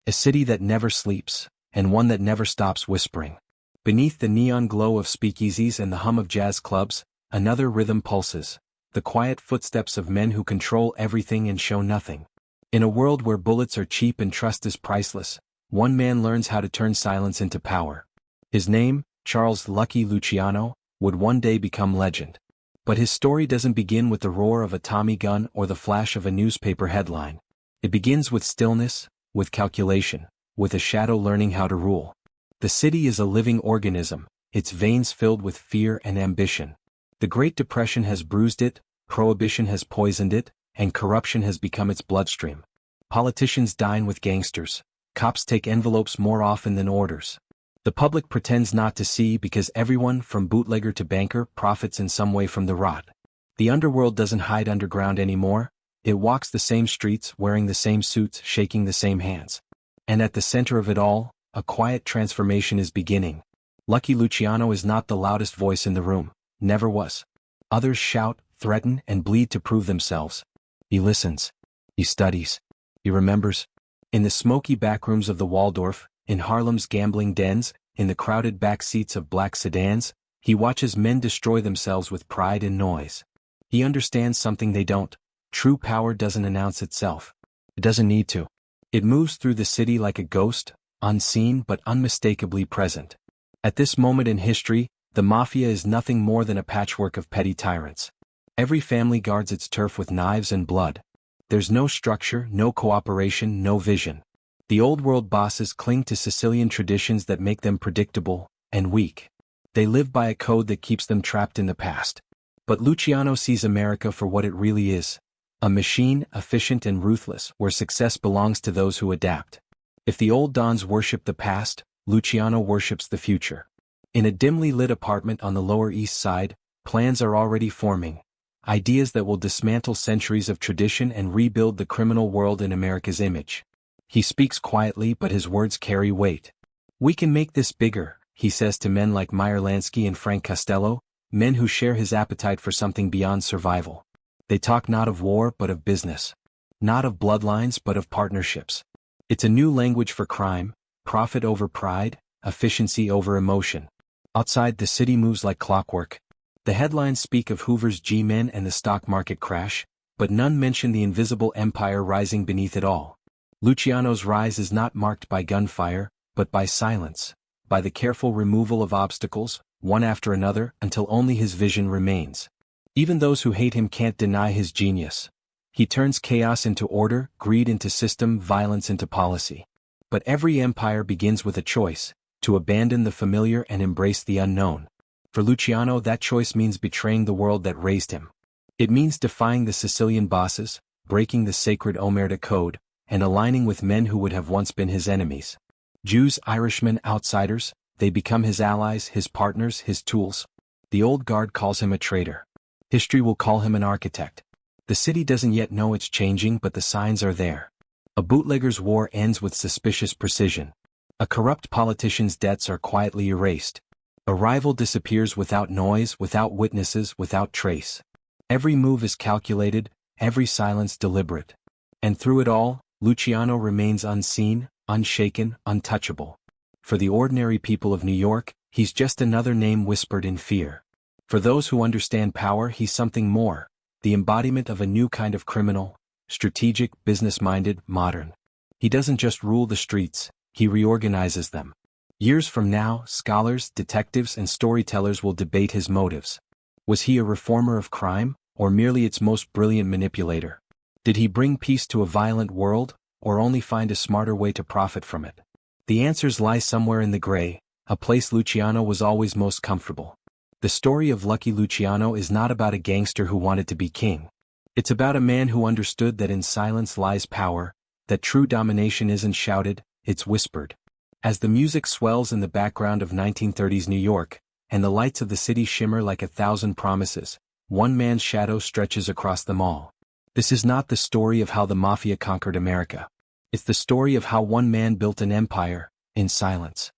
A city that never sleeps, and one that never stops whispering. Beneath the neon glow of speakeasies and the hum of jazz clubs, another rhythm pulses, the quiet footsteps of men who control everything and show nothing. In a world where bullets are cheap and trust is priceless, one man learns how to turn silence into power. His name, Charles "Lucky" Luciano, would one day become legend. But his story doesn't begin with the roar of a Tommy gun or the flash of a newspaper headline. It begins with stillness, with calculation, with a shadow learning how to rule. The city is a living organism, its veins filled with fear and ambition. The Great Depression has bruised it, prohibition has poisoned it, and corruption has become its bloodstream. Politicians dine with gangsters. Cops take envelopes more often than orders. The public pretends not to see because everyone, from bootlegger to banker, profits in some way from the rot. The underworld doesn't hide underground anymore. It walks the same streets, wearing the same suits, shaking the same hands. And at the center of it all, a quiet transformation is beginning. Lucky Luciano is not the loudest voice in the room, never was. Others shout, threaten, and bleed to prove themselves. He listens. He studies. He remembers. In the smoky backrooms of the Waldorf, in Harlem's gambling dens, in the crowded back seats of black sedans, he watches men destroy themselves with pride and noise. He understands something they don't. True power doesn't announce itself. It doesn't need to. It moves through the city like a ghost, unseen but unmistakably present. At this moment in history, the Mafia is nothing more than a patchwork of petty tyrants. Every family guards its turf with knives and blood. There's no structure, no cooperation, no vision. The old-world bosses cling to Sicilian traditions that make them predictable and weak. They live by a code that keeps them trapped in the past. But Luciano sees America for what it really is. A machine, efficient and ruthless, where success belongs to those who adapt. If the old dons worship the past, Luciano worships the future. In a dimly lit apartment on the Lower East Side, plans are already forming. Ideas that will dismantle centuries of tradition and rebuild the criminal world in America's image. He speaks quietly but his words carry weight. We can make this bigger, he says to men like Meyer Lansky and Frank Costello, men who share his appetite for something beyond survival. They talk not of war but of business. Not of bloodlines but of partnerships. It's a new language for crime, profit over pride, efficiency over emotion. Outside, the city moves like clockwork. The headlines speak of Hoover's G-men and the stock market crash, but none mention the invisible empire rising beneath it all. Luciano's rise is not marked by gunfire, but by silence, by the careful removal of obstacles, one after another, until only his vision remains. Even those who hate him can't deny his genius. He turns chaos into order, greed into system, violence into policy. But every empire begins with a choice, to abandon the familiar and embrace the unknown. For Luciano, that choice means betraying the world that raised him. It means defying the Sicilian bosses, breaking the sacred Omerta code, and aligning with men who would have once been his enemies. Jews, Irishmen, outsiders, they become his allies, his partners, his tools. The old guard calls him a traitor. History will call him an architect. The city doesn't yet know it's changing, but the signs are there. A bootlegger's war ends with suspicious precision. A corrupt politician's debts are quietly erased. A rival disappears without noise, without witnesses, without trace. Every move is calculated, every silence deliberate. And through it all, Luciano remains unseen, unshaken, untouchable. For the ordinary people of New York, he's just another name whispered in fear. For those who understand power, he's something more, the embodiment of a new kind of criminal, strategic, business-minded, modern. He doesn't just rule the streets, he reorganizes them. Years from now, scholars, detectives, and storytellers will debate his motives. Was he a reformer of crime, or merely its most brilliant manipulator? Did he bring peace to a violent world, or only find a smarter way to profit from it? The answers lie somewhere in the gray, a place Luciano was always most comfortable. The story of Lucky Luciano is not about a gangster who wanted to be king. It's about a man who understood that in silence lies power, that true domination isn't shouted, it's whispered. As the music swells in the background of 1930s New York, and the lights of the city shimmer like 1,000 promises, one man's shadow stretches across them all. This is not the story of how the Mafia conquered America. It's the story of how one man built an empire, in silence.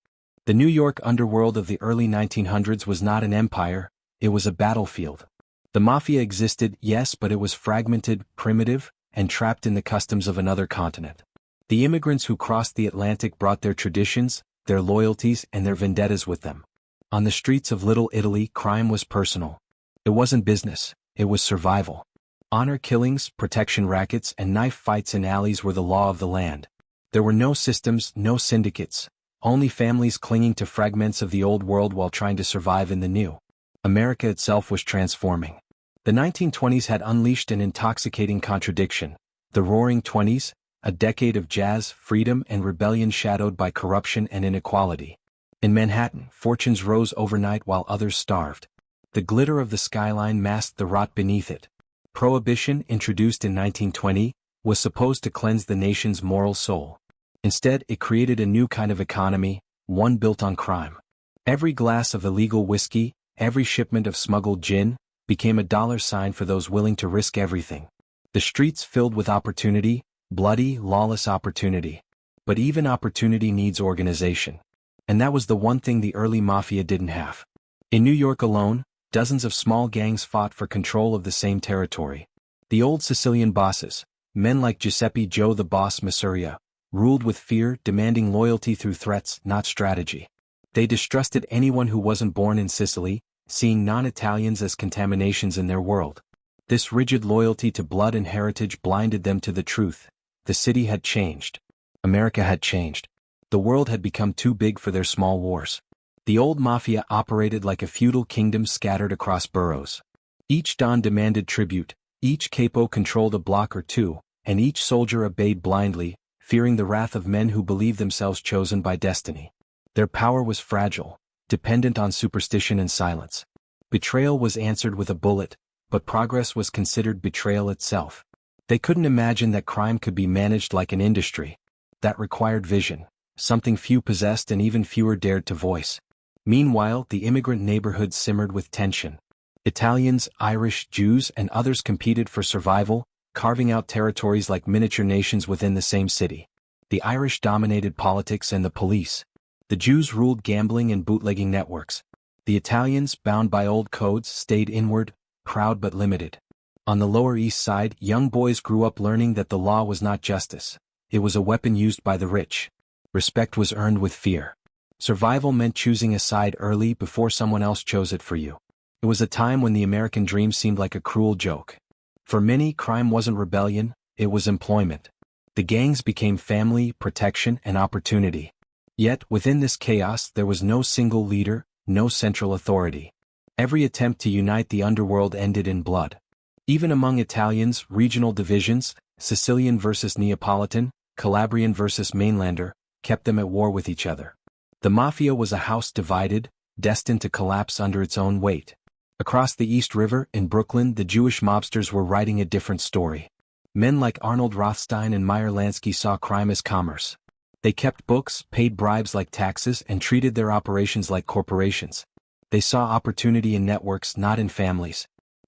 The New York underworld of the early 1900s was not an empire, it was a battlefield. The Mafia existed, yes, but it was fragmented, primitive, and trapped in the customs of another continent. The immigrants who crossed the Atlantic brought their traditions, their loyalties, and their vendettas with them. On the streets of Little Italy, crime was personal. It wasn't business, it was survival. Honor killings, protection rackets, and knife fights in alleys were the law of the land. There were no systems, no syndicates, only families clinging to fragments of the old world while trying to survive in the new. America itself was transforming. The 1920s had unleashed an intoxicating contradiction. The Roaring Twenties, a decade of jazz, freedom, and rebellion shadowed by corruption and inequality. In Manhattan, fortunes rose overnight while others starved. The glitter of the skyline masked the rot beneath it. Prohibition, introduced in 1920, was supposed to cleanse the nation's moral soul. Instead, it created a new kind of economy, one built on crime. Every glass of illegal whiskey, every shipment of smuggled gin, became a dollar sign for those willing to risk everything. The streets filled with opportunity, bloody, lawless opportunity. But even opportunity needs organization. And that was the one thing the early Mafia didn't have. In New York alone, dozens of small gangs fought for control of the same territory. The old Sicilian bosses, men like Giuseppe Joe the Boss Masuria, ruled with fear, demanding loyalty through threats, not strategy. They distrusted anyone who wasn't born in Sicily, seeing non-Italians as contaminations in their world. This rigid loyalty to blood and heritage blinded them to the truth. The city had changed. America had changed. The world had become too big for their small wars. The old Mafia operated like a feudal kingdom scattered across boroughs. Each don demanded tribute, each capo controlled a block or two, and each soldier obeyed blindly, fearing the wrath of men who believed themselves chosen by destiny. Their power was fragile, dependent on superstition and silence. Betrayal was answered with a bullet, but progress was considered betrayal itself. They couldn't imagine that crime could be managed like an industry. That required vision, something few possessed and even fewer dared to voice. Meanwhile, the immigrant neighborhood simmered with tension. Italians, Irish, Jews, and others competed for survival, carving out territories like miniature nations within the same city. The Irish dominated politics and the police. The Jews ruled gambling and bootlegging networks. The Italians, bound by old codes, stayed inward, proud but limited. On the Lower East Side, young boys grew up learning that the law was not justice. It was a weapon used by the rich. Respect was earned with fear. Survival meant choosing a side early before someone else chose it for you. It was a time when the American dream seemed like a cruel joke. For many, crime wasn't rebellion, it was employment. The gangs became family, protection, and opportunity. Yet, within this chaos, there was no single leader, no central authority. Every attempt to unite the underworld ended in blood. Even among Italians, regional divisions, Sicilian versus Neapolitan, Calabrian versus mainlander, kept them at war with each other. The Mafia was a house divided, destined to collapse under its own weight. Across the East River, in Brooklyn, the Jewish mobsters were writing a different story. Men like Arnold Rothstein and Meyer Lansky saw crime as commerce. They kept books, paid bribes like taxes, and treated their operations like corporations. They saw opportunity in networks, not in families.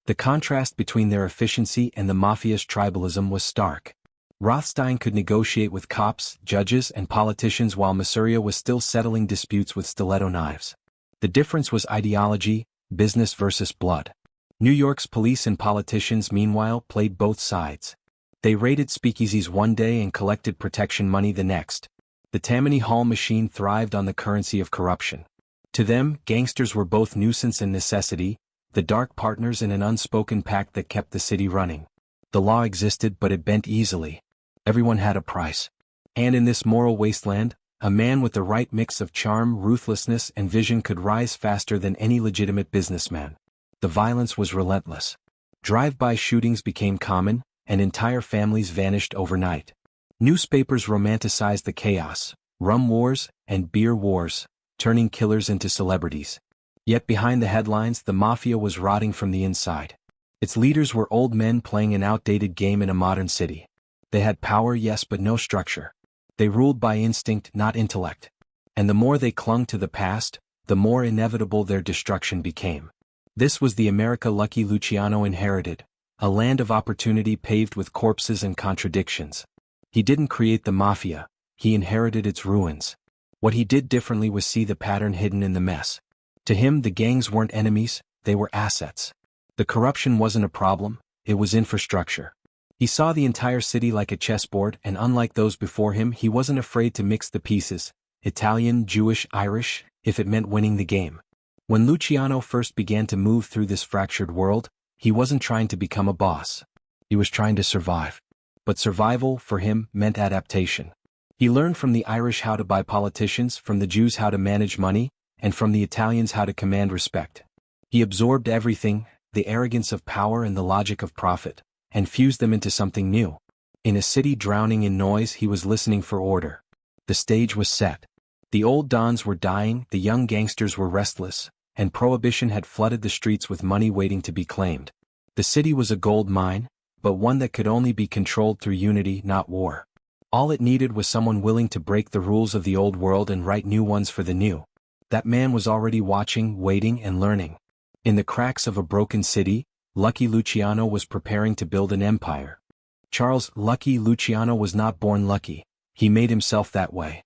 The contrast between their efficiency and the Mafia's tribalism was stark. Rothstein could negotiate with cops, judges, and politicians while Masuria was still settling disputes with stiletto knives. The difference was ideology, business versus blood. New York's police and politicians, meanwhile, played both sides. They raided speakeasies one day and collected protection money the next. The Tammany Hall machine thrived on the currency of corruption. To them, gangsters were both nuisance and necessity, the dark partners in an unspoken pact that kept the city running. The law existed, but it bent easily. Everyone had a price. And in this moral wasteland, a man with the right mix of charm, ruthlessness, and vision could rise faster than any legitimate businessman. The violence was relentless. Drive-by shootings became common, and entire families vanished overnight. Newspapers romanticized the chaos, rum wars, and beer wars, turning killers into celebrities. Yet behind the headlines, the Mafia was rotting from the inside. Its leaders were old men playing an outdated game in a modern city. They had power, yes, but no structure. They ruled by instinct, not intellect. And the more they clung to the past, the more inevitable their destruction became. This was the America Lucky Luciano inherited, a land of opportunity paved with corpses and contradictions. He didn't create the Mafia, he inherited its ruins. What he did differently was see the pattern hidden in the mess. To him, the gangs weren't enemies, they were assets. The corruption wasn't a problem, it was infrastructure. He saw the entire city like a chessboard, and unlike those before him, he wasn't afraid to mix the pieces, Italian, Jewish, Irish, if it meant winning the game. When Luciano first began to move through this fractured world, he wasn't trying to become a boss. He was trying to survive. But survival, for him, meant adaptation. He learned from the Irish how to buy politicians, from the Jews how to manage money, and from the Italians how to command respect. He absorbed everything, the arrogance of power and the logic of profit, and fused them into something new. In a city drowning in noise, he was listening for order. The stage was set. The old dons were dying, the young gangsters were restless, and prohibition had flooded the streets with money waiting to be claimed. The city was a gold mine, but one that could only be controlled through unity, not war. All it needed was someone willing to break the rules of the old world and write new ones for the new. That man was already watching, waiting, and learning. In the cracks of a broken city, Lucky Luciano was preparing to build an empire. Charles Lucky Luciano was not born lucky. He made himself that way.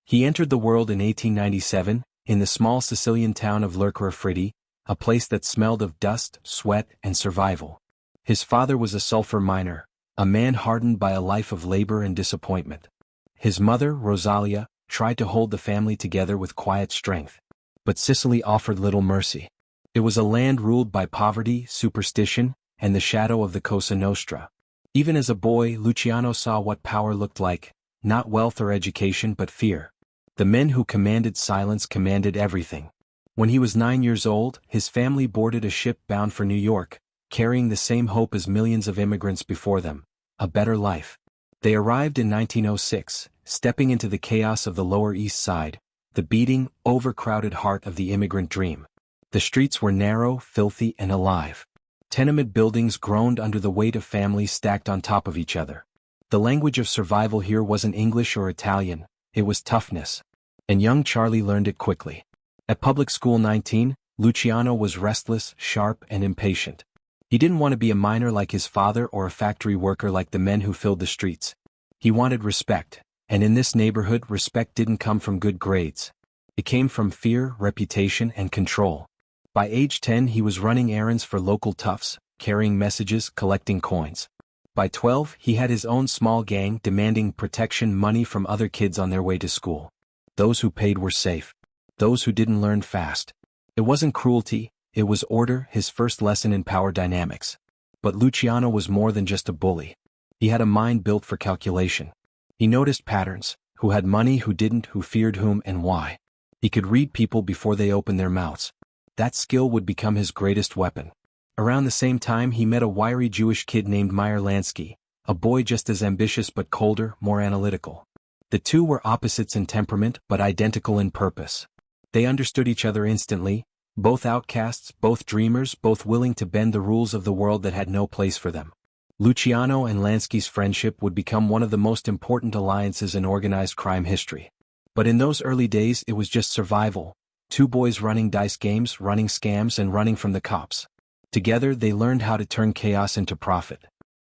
He entered the world in 1897, in the small Sicilian town of Lercarafritti, a place that smelled of dust, sweat, and survival. His father was a sulfur miner, a man hardened by a life of labor and disappointment. His mother, Rosalia, tried to hold the family together with quiet strength. But Sicily offered little mercy. It was a land ruled by poverty, superstition, and the shadow of the Cosa Nostra. Even as a boy, Luciano saw what power looked like, not wealth or education but fear. The men who commanded silence commanded everything. When he was 9 years old, his family boarded a ship bound for New York, carrying the same hope as millions of immigrants before them, a better life. They arrived in 1906, stepping into the chaos of the Lower East Side, the beating, overcrowded heart of the immigrant dream. The streets were narrow, filthy, and alive. Tenement buildings groaned under the weight of families stacked on top of each other. The language of survival here wasn't English or Italian, it was toughness. And young Charlie learned it quickly. At public school 19, Luciano was restless, sharp, and impatient. He didn't want to be a miner like his father or a factory worker like the men who filled the streets. He wanted respect, and in this neighborhood respect didn't come from good grades. It came from fear, reputation, and control. By age 10 he was running errands for local toughs, carrying messages, collecting coins. By 12 he had his own small gang demanding protection money from other kids on their way to school. Those who paid were safe. Those who didn't learned fast. It wasn't cruelty, it was order, his first lesson in power dynamics. But Luciano was more than just a bully. He had a mind built for calculation. He noticed patterns, who had money, who didn't, who feared whom and why. He could read people before they opened their mouths. That skill would become his greatest weapon. Around the same time he met a wiry Jewish kid named Meyer Lansky, a boy just as ambitious but colder, more analytical. The two were opposites in temperament but identical in purpose. They understood each other instantly, both outcasts, both dreamers, both willing to bend the rules of the world that had no place for them. Luciano and Lansky's friendship would become one of the most important alliances in organized crime history. But in those early days it was just survival. Two boys running dice games, running scams, and running from the cops. Together they learned how to turn chaos into profit.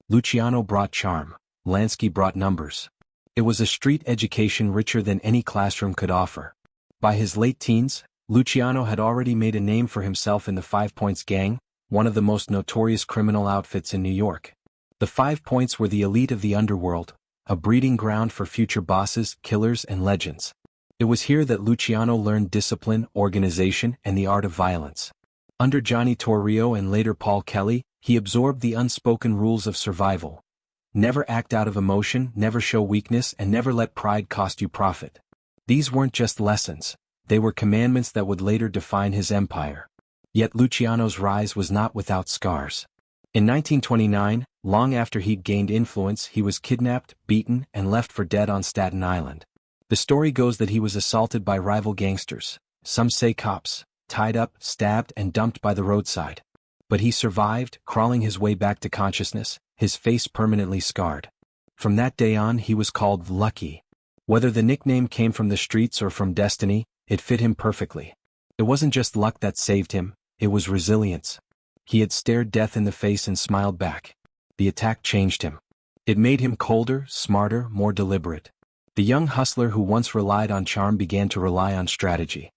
Luciano brought charm, Lansky brought numbers. It was a street education richer than any classroom could offer. By his late teens, Luciano had already made a name for himself in the 5 Points Gang, one of the most notorious criminal outfits in New York. The 5 Points were the elite of the underworld, a breeding ground for future bosses, killers, and legends. It was here that Luciano learned discipline, organization, and the art of violence. Under Johnny Torrio and later Paul Kelly, he absorbed the unspoken rules of survival. Never act out of emotion, never show weakness, and never let pride cost you profit. These weren't just lessons, they were commandments that would later define his empire. Yet Luciano's rise was not without scars. In 1929, long after he'd gained influence, he was kidnapped, beaten, and left for dead on Staten Island. The story goes that he was assaulted by rival gangsters, some say cops, tied up, stabbed, and dumped by the roadside. But he survived, crawling his way back to consciousness, his face permanently scarred. From that day on he was called Lucky. Whether the nickname came from the streets or from destiny, it fit him perfectly. It wasn't just luck that saved him, it was resilience. He had stared death in the face and smiled back. The attack changed him. It made him colder, smarter, more deliberate. The young hustler who once relied on charm began to rely on strategy.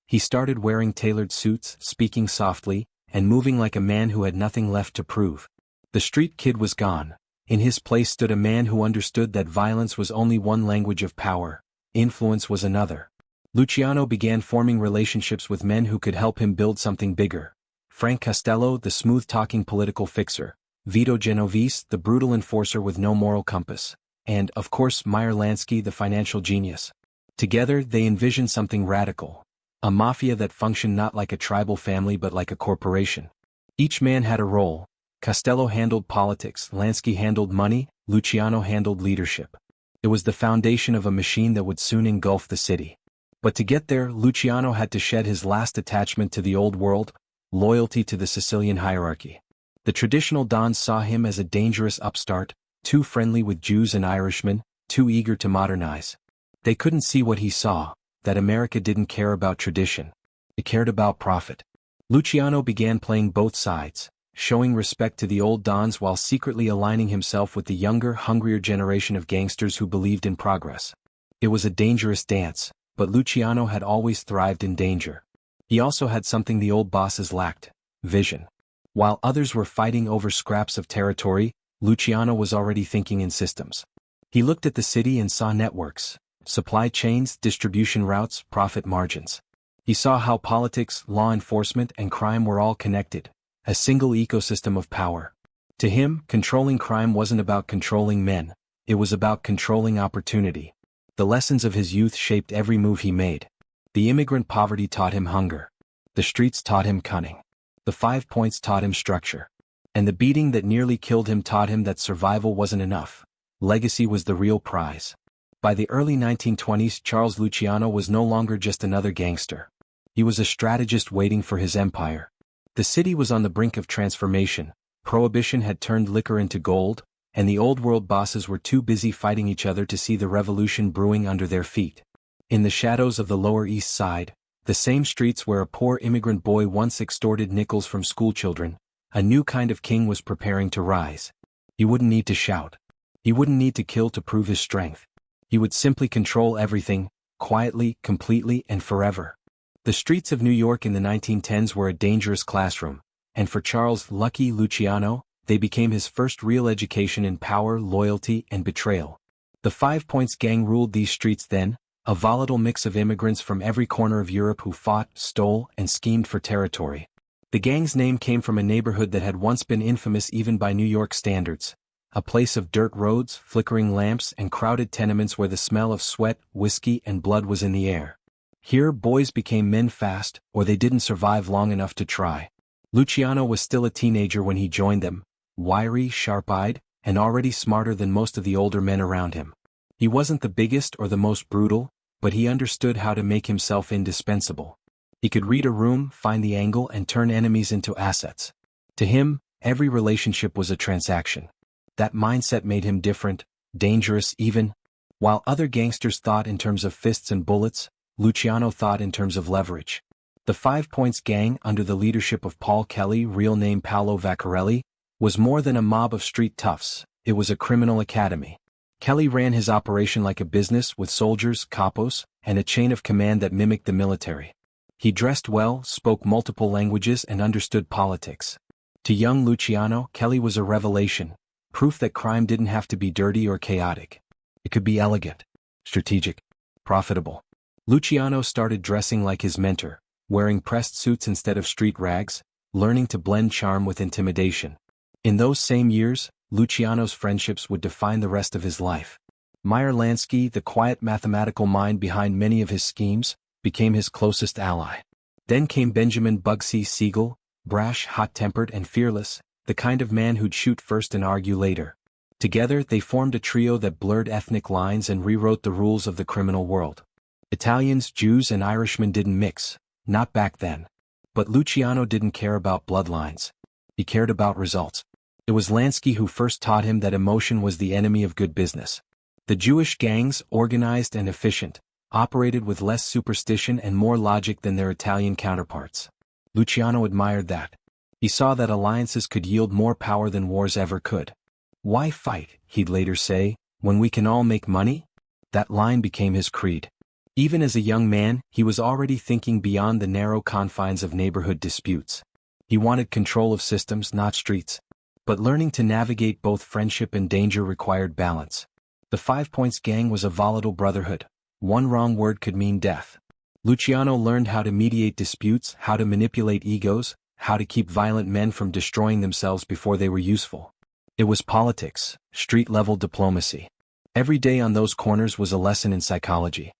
He started wearing tailored suits, speaking softly, and moving like a man who had nothing left to prove. The street kid was gone, In his place stood a man who understood that violence was only one language of power, influence was another. Luciano began forming relationships with men who could help him build something bigger. Frank Costello, the smooth-talking political fixer, Vito Genovese, the brutal enforcer with no moral compass, and, of course, Meyer Lansky, the financial genius. Together, they envisioned something radical. A mafia that functioned not like a tribal family but like a corporation. Each man had a role. Costello handled politics, Lansky handled money, Luciano handled leadership. It was the foundation of a machine that would soon engulf the city. But to get there, Luciano had to shed his last attachment to the old world, loyalty to the Sicilian hierarchy. The traditional dons saw him as a dangerous upstart, too friendly with Jews and Irishmen, too eager to modernize. They couldn't see what he saw, that America didn't care about tradition. It cared about profit. Luciano began playing both sides, showing respect to the old dons while secretly aligning himself with the younger, hungrier generation of gangsters who believed in progress. It was a dangerous dance, but Luciano had always thrived in danger. He also had something the old bosses lacked: vision. While others were fighting over scraps of territory, Luciano was already thinking in systems. He looked at the city and saw networks, supply chains, distribution routes, profit margins. He saw how politics, law enforcement, and crime were all connected, a single ecosystem of power. To him, controlling crime wasn't about controlling men, it was about controlling opportunity. The lessons of his youth shaped every move he made. The immigrant poverty taught him hunger. The streets taught him cunning. The 5 points taught him structure. And the beating that nearly killed him taught him that survival wasn't enough. Legacy was the real prize. By the early 1920s, Charles Luciano was no longer just another gangster. He was a strategist waiting for his empire. The city was on the brink of transformation. Prohibition had turned liquor into gold, and the old world bosses were too busy fighting each other to see the revolution brewing under their feet. In the shadows of the Lower East Side, the same streets where a poor immigrant boy once extorted nickels from schoolchildren, a new kind of king was preparing to rise. He wouldn't need to shout. He wouldn't need to kill to prove his strength. He would simply control everything, quietly, completely, and forever. The streets of New York in the 1910s were a dangerous classroom, and for Charles "Lucky" Luciano, they became his first real education in power, loyalty, and betrayal. The 5 Points Gang ruled these streets then, a volatile mix of immigrants from every corner of Europe who fought, stole, and schemed for territory. The gang's name came from a neighborhood that had once been infamous even by New York standards, a place of dirt roads, flickering lamps, and crowded tenements where the smell of sweat, whiskey, and blood was in the air. Here, boys became men fast, or they didn't survive long enough to try. Luciano was still a teenager when he joined them, wiry, sharp-eyed, and already smarter than most of the older men around him. He wasn't the biggest or the most brutal, but he understood how to make himself indispensable. He could read a room, find the angle, and turn enemies into assets. To him, every relationship was a transaction. That mindset made him different, dangerous even. While other gangsters thought in terms of fists and bullets, Luciano thought in terms of leverage. The 5 Points Gang, under the leadership of Paul Kelly, real name Paolo Vaccarelli, was more than a mob of street toughs, it was a criminal academy. Kelly ran his operation like a business with soldiers, capos, and a chain of command that mimicked the military. He dressed well, spoke multiple languages, and understood politics. To young Luciano, Kelly was a revelation, proof that crime didn't have to be dirty or chaotic. It could be elegant, strategic, profitable. Luciano started dressing like his mentor, wearing pressed suits instead of street rags, learning to blend charm with intimidation. In those same years, Luciano's friendships would define the rest of his life. Meyer Lansky, the quiet mathematical mind behind many of his schemes, became his closest ally. Then came Benjamin Bugsy Siegel, brash, hot-tempered, and fearless, the kind of man who'd shoot first and argue later. Together, they formed a trio that blurred ethnic lines and rewrote the rules of the criminal world. Italians, Jews, and Irishmen didn't mix, not back then. But Luciano didn't care about bloodlines. He cared about results. It was Lansky who first taught him that emotion was the enemy of good business. The Jewish gangs, organized and efficient, operated with less superstition and more logic than their Italian counterparts. Luciano admired that. He saw that alliances could yield more power than wars ever could. "Why fight," he'd later say, "when we can all make money?" That line became his creed. Even as a young man, he was already thinking beyond the narrow confines of neighborhood disputes. He wanted control of systems, not streets. But learning to navigate both friendship and danger required balance. The 5 Points Gang was a volatile brotherhood. One wrong word could mean death. Luciano learned how to mediate disputes, how to manipulate egos, how to keep violent men from destroying themselves before they were useful. It was politics, street-level diplomacy. Every day on those corners was a lesson in psychology.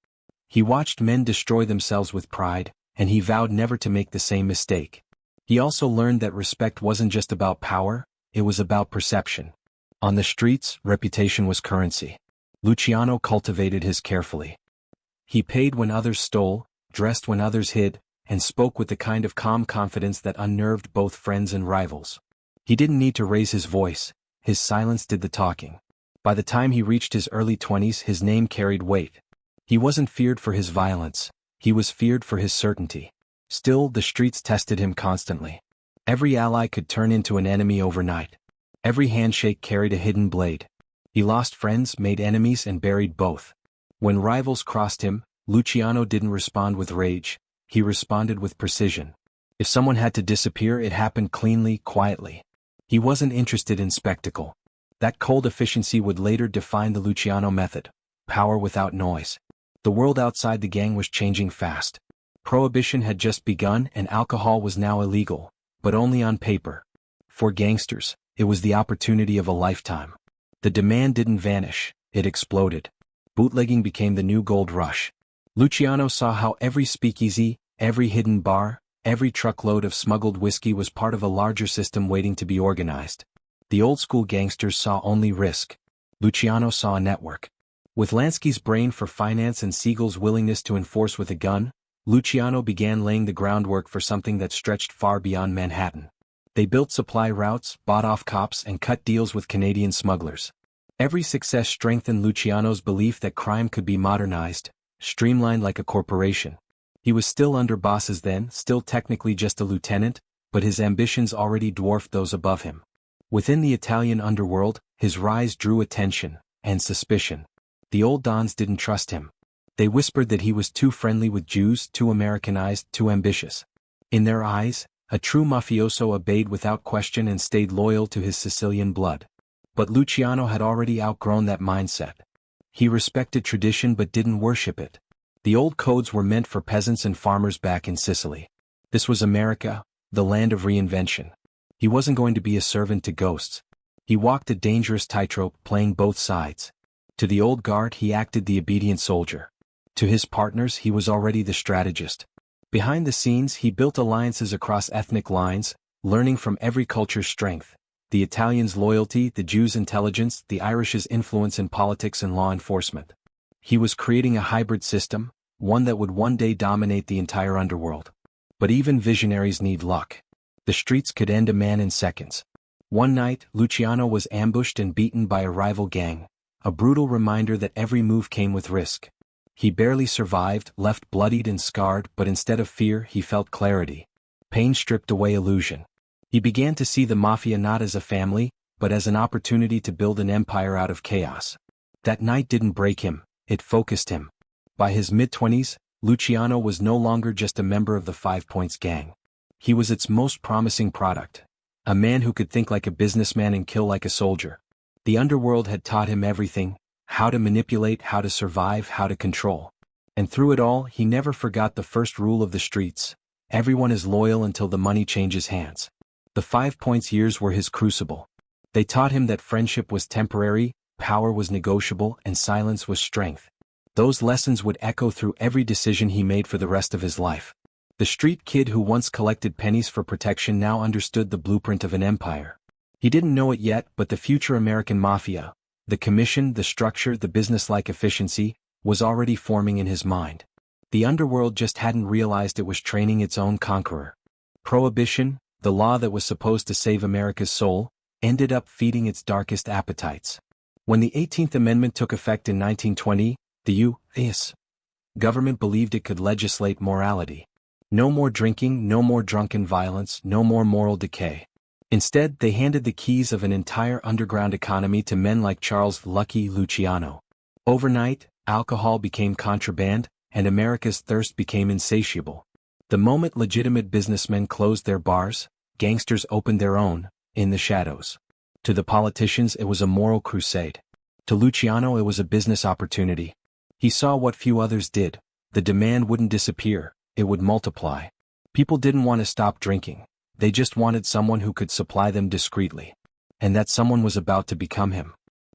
He watched men destroy themselves with pride, and he vowed never to make the same mistake. He also learned that respect wasn't just about power, it was about perception. On the streets, reputation was currency. Luciano cultivated his carefully. He paid when others stole, dressed when others hid, and spoke with the kind of calm confidence that unnerved both friends and rivals. He didn't need to raise his voice, his silence did the talking. By the time he reached his early 20s, his name carried weight. He wasn't feared for his violence, he was feared for his certainty. Still, the streets tested him constantly. Every ally could turn into an enemy overnight. Every handshake carried a hidden blade. He lost friends, made enemies, and buried both. When rivals crossed him, Luciano didn't respond with rage, he responded with precision. If someone had to disappear, it happened cleanly, quietly. He wasn't interested in spectacle. That cold efficiency would later define the Luciano method: power without noise. The world outside the gang was changing fast. Prohibition had just begun and alcohol was now illegal, but only on paper. For gangsters, it was the opportunity of a lifetime. The demand didn't vanish, it exploded. Bootlegging became the new gold rush. Luciano saw how every speakeasy, every hidden bar, every truckload of smuggled whiskey was part of a larger system waiting to be organized. The old-school gangsters saw only risk. Luciano saw a network. With Lansky's brain for finance and Siegel's willingness to enforce with a gun, Luciano began laying the groundwork for something that stretched far beyond Manhattan. They built supply routes, bought off cops, and cut deals with Canadian smugglers. Every success strengthened Luciano's belief that crime could be modernized, streamlined like a corporation. He was still under bosses then, still technically just a lieutenant, but his ambitions already dwarfed those above him. Within the Italian underworld, his rise drew attention and suspicion. The old dons didn't trust him. They whispered that he was too friendly with Jews, too Americanized, too ambitious. In their eyes, a true mafioso obeyed without question and stayed loyal to his Sicilian blood. But Luciano had already outgrown that mindset. He respected tradition but didn't worship it. The old codes were meant for peasants and farmers back in Sicily. This was America, the land of reinvention. He wasn't going to be a servant to ghosts. He walked a dangerous tightrope, playing both sides. To the old guard he acted the obedient soldier. To his partners he was already the strategist. Behind the scenes he built alliances across ethnic lines, learning from every culture's strength. The Italians' loyalty, the Jews' intelligence, the Irish's influence in politics and law enforcement. He was creating a hybrid system, one that would one day dominate the entire underworld. But even visionaries need luck. The streets could end a man in seconds. One night, Luciano was ambushed and beaten by a rival gang, a brutal reminder that every move came with risk. He barely survived, left bloodied and scarred, but instead of fear, he felt clarity. Pain stripped away illusion. He began to see the Mafia not as a family, but as an opportunity to build an empire out of chaos. That night didn't break him, it focused him. By his mid-20s, Luciano was no longer just a member of the 5 Points Gang. He was its most promising product. A man who could think like a businessman and kill like a soldier. The underworld had taught him everything: how to manipulate, how to survive, how to control. And through it all, he never forgot the first rule of the streets: everyone is loyal until the money changes hands. The 5 Points years were his crucible. They taught him that friendship was temporary, power was negotiable, and silence was strength. Those lessons would echo through every decision he made for the rest of his life. The street kid who once collected pennies for protection now understood the blueprint of an empire. He didn't know it yet, but the future American Mafia, the commission, the structure, the businesslike efficiency, was already forming in his mind. The underworld just hadn't realized it was training its own conqueror. Prohibition, the law that was supposed to save America's soul, ended up feeding its darkest appetites. When the 18th Amendment took effect in 1920, the U.S. government believed it could legislate morality. No more drinking, no more drunken violence, no more moral decay. Instead, they handed the keys of an entire underground economy to men like Charles "Lucky" Luciano. Overnight, alcohol became contraband, and America's thirst became insatiable. The moment legitimate businessmen closed their bars, gangsters opened their own, in the shadows. To the politicians it was a moral crusade. To Luciano it was a business opportunity. He saw what few others did. The demand wouldn't disappear, it would multiply. People didn't want to stop drinking. They just wanted someone who could supply them discreetly. And that someone was about to become him.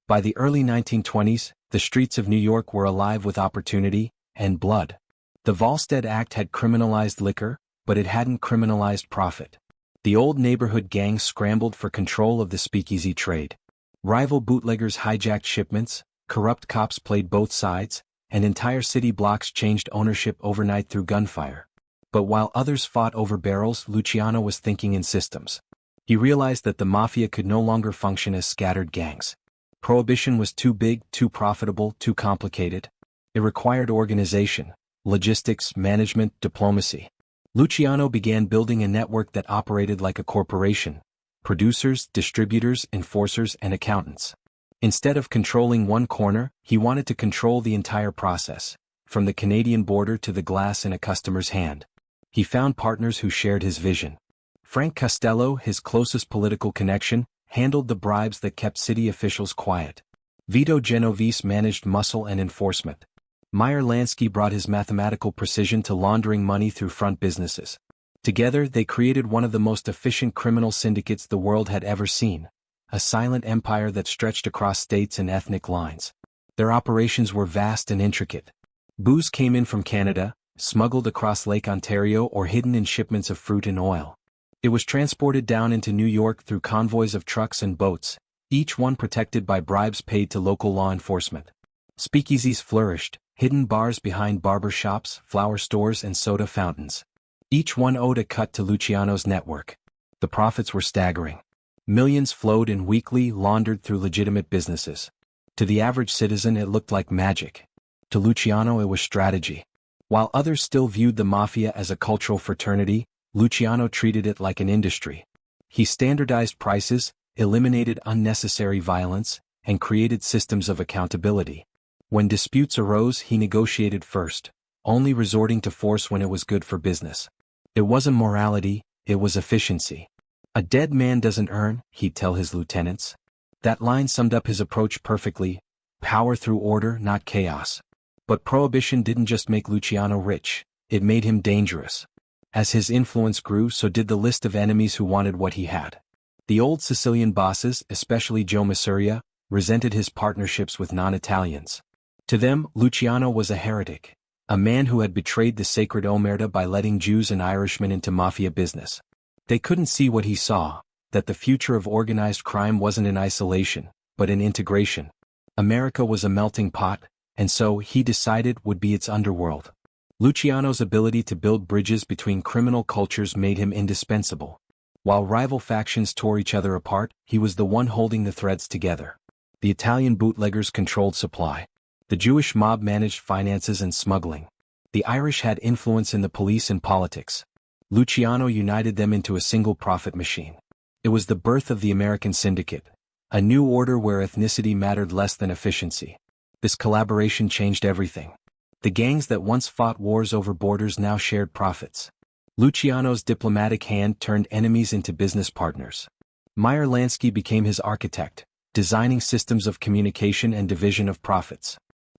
By the early 1920s, the streets of New York were alive with opportunity and blood. The Volstead Act had criminalized liquor, but it hadn't criminalized profit. The old neighborhood gangs scrambled for control of the speakeasy trade. Rival bootleggers hijacked shipments, corrupt cops played both sides, and entire city blocks changed ownership overnight through gunfire. But while others fought over barrels, Luciano was thinking in systems. He realized that the Mafia could no longer function as scattered gangs. Prohibition was too big, too profitable, too complicated. It required organization, logistics, management, diplomacy. Luciano began building a network that operated like a corporation: producers, distributors, enforcers, and accountants. Instead of controlling one corner, he wanted to control the entire process, from the Canadian border to the glass in a customer's hand. He found partners who shared his vision. Frank Costello, his closest political connection, handled the bribes that kept city officials quiet. Vito Genovese managed muscle and enforcement. Meyer Lansky brought his mathematical precision to laundering money through front businesses. Together they created one of the most efficient criminal syndicates the world had ever seen, a silent empire that stretched across states and ethnic lines. Their operations were vast and intricate. Booze came in from Canada, smuggled across Lake Ontario or hidden in shipments of fruit and oil. It was transported down into New York through convoys of trucks and boats, each one protected by bribes paid to local law enforcement. Speakeasies flourished, hidden bars behind barber shops, flower stores, and soda fountains. Each one owed a cut to Luciano's network. The profits were staggering. Millions flowed in weekly, laundered through legitimate businesses. To the average citizen it looked like magic. To Luciano it was strategy. While others still viewed the Mafia as a cultural fraternity, Luciano treated it like an industry. He standardized prices, eliminated unnecessary violence, and created systems of accountability. When disputes arose, he negotiated first, only resorting to force when it was good for business. It wasn't morality, it was efficiency. "A dead man doesn't earn," he'd tell his lieutenants. That line summed up his approach perfectly: power through order, not chaos. But prohibition didn't just make Luciano rich, it made him dangerous. As his influence grew, so did the list of enemies who wanted what he had. The old Sicilian bosses, especially Joe Masuria, resented his partnerships with non-Italians. To them, Luciano was a heretic, a man who had betrayed the sacred omerta by letting Jews and Irishmen into Mafia business. They couldn't see what he saw, that the future of organized crime wasn't in isolation, but in integration. America was a melting pot, and so, he decided, would be its underworld. Luciano's ability to build bridges between criminal cultures made him indispensable. While rival factions tore each other apart, he was the one holding the threads together. The Italian bootleggers controlled supply. The Jewish mob managed finances and smuggling. The Irish had influence in the police and politics. Luciano united them into a single profit machine. It was the birth of the American Syndicate, a new order where ethnicity mattered less than efficiency. This collaboration changed everything. The gangs that once fought wars over borders now shared profits. Luciano's diplomatic hand turned enemies into business partners. Meyer Lansky became his architect, designing systems of communication and division of profits.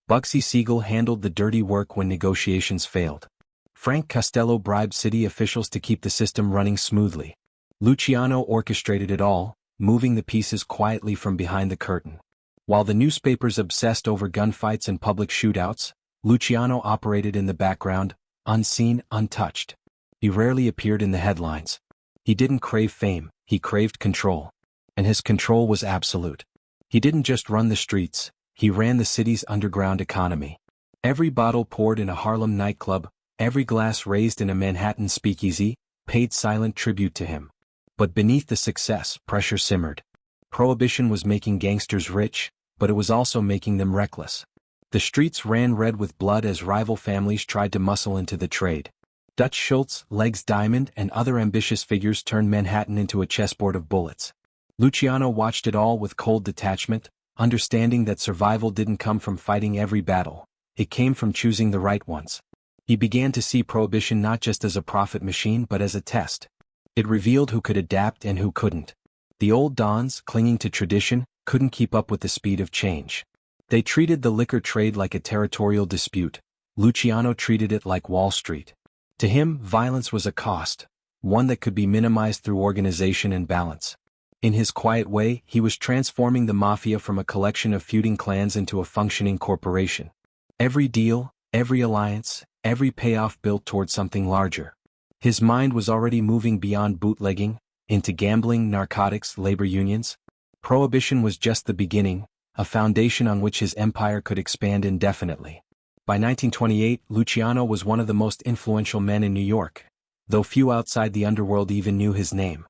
Bugsy Siegel handled the dirty work when negotiations failed. Frank Costello bribed city officials to keep the system running smoothly. Luciano orchestrated it all, moving the pieces quietly from behind the curtain. While the newspapers obsessed over gunfights and public shootouts, Luciano operated in the background, unseen, untouched. He rarely appeared in the headlines. He didn't crave fame, he craved control. And his control was absolute. He didn't just run the streets, he ran the city's underground economy. Every bottle poured in a Harlem nightclub, every glass raised in a Manhattan speakeasy, paid silent tribute to him. But beneath the success, pressure simmered. Prohibition was making gangsters rich, but it was also making them reckless. The streets ran red with blood as rival families tried to muscle into the trade. Dutch Schultz, Legs Diamond, and other ambitious figures turned Manhattan into a chessboard of bullets. Luciano watched it all with cold detachment, understanding that survival didn't come from fighting every battle, it came from choosing the right ones. He began to see prohibition not just as a profit machine but as a test. It revealed who could adapt and who couldn't. The old dons, clinging to tradition, couldn't keep up with the speed of change. They treated the liquor trade like a territorial dispute. Luciano treated it like Wall Street. To him, violence was a cost, one that could be minimized through organization and balance. In his quiet way, he was transforming the Mafia from a collection of feuding clans into a functioning corporation. Every deal, every alliance, every payoff built toward something larger. His mind was already moving beyond bootlegging, into gambling, narcotics, labor unions. Prohibition was just the beginning, a foundation on which his empire could expand indefinitely. By 1928, Luciano was one of the most influential men in New York, though few outside the underworld even knew his name.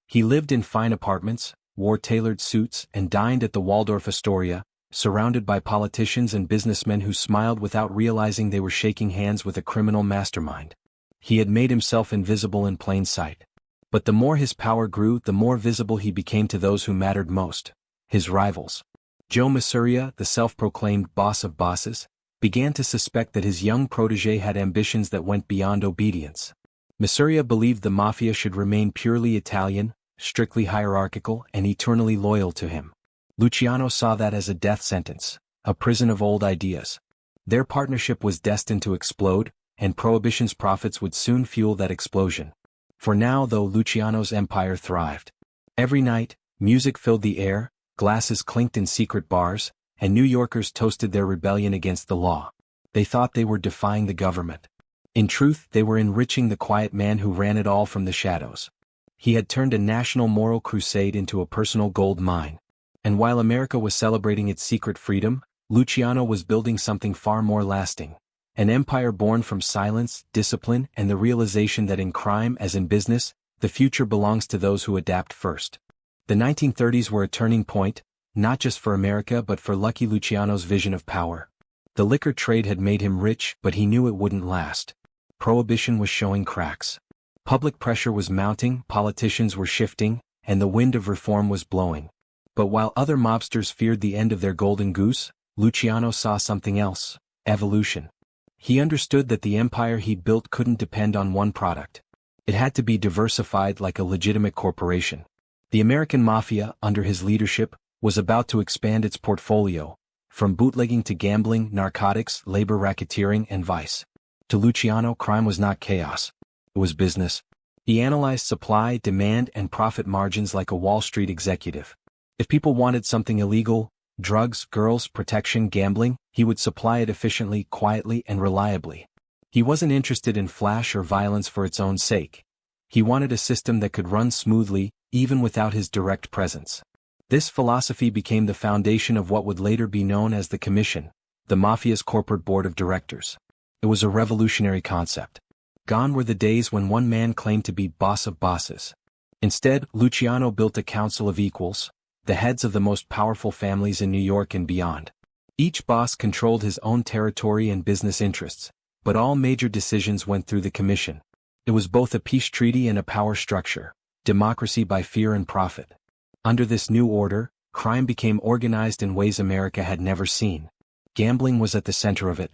He lived in fine apartments, wore tailored suits, and dined at the Waldorf Astoria, surrounded by politicians and businessmen who smiled without realizing they were shaking hands with a criminal mastermind. He had made himself invisible in plain sight. But the more his power grew, the more visible he became to those who mattered most, his rivals. Joe Masuria, the self-proclaimed boss of bosses, began to suspect that his young protege had ambitions that went beyond obedience. Masuria believed the Mafia should remain purely Italian, strictly hierarchical, and eternally loyal to him. Luciano saw that as a death sentence, a prison of old ideas. Their partnership was destined to explode, and Prohibition's profits would soon fuel that explosion. For now, though, Luciano's empire thrived. Every night, music filled the air, glasses clinked in secret bars, and New Yorkers toasted their rebellion against the law. They thought they were defying the government. In truth, they were enriching the quiet man who ran it all from the shadows. He had turned a national moral crusade into a personal gold mine. And while America was celebrating its secret freedom, Luciano was building something far more lasting. An empire born from silence, discipline, and the realization that in crime as in business, the future belongs to those who adapt first. The 1930s were a turning point, not just for America but for Lucky Luciano's vision of power. The liquor trade had made him rich, but he knew it wouldn't last. Prohibition was showing cracks. Public pressure was mounting, politicians were shifting, and the wind of reform was blowing. But while other mobsters feared the end of their golden goose, Luciano saw something else: evolution. He understood that the empire he'd built couldn't depend on one product. It had to be diversified like a legitimate corporation. The American Mafia, under his leadership, was about to expand its portfolio, from bootlegging to gambling, narcotics, labor racketeering, and vice. To Luciano, crime was not chaos. It was business. He analyzed supply, demand, and profit margins like a Wall Street executive. If people wanted something illegal, drugs, girls, protection, gambling, he would supply it efficiently, quietly, and reliably. He wasn't interested in flash or violence for its own sake. He wanted a system that could run smoothly, even without his direct presence. This philosophy became the foundation of what would later be known as the Commission, the Mafia's corporate board of directors. It was a revolutionary concept. Gone were the days when one man claimed to be boss of bosses. Instead, Luciano built a council of equals, the heads of the most powerful families in New York and beyond. Each boss controlled his own territory and business interests, but all major decisions went through the Commission. It was both a peace treaty and a power structure, democracy by fear and profit. Under this new order, crime became organized in ways America had never seen. Gambling was at the center of it.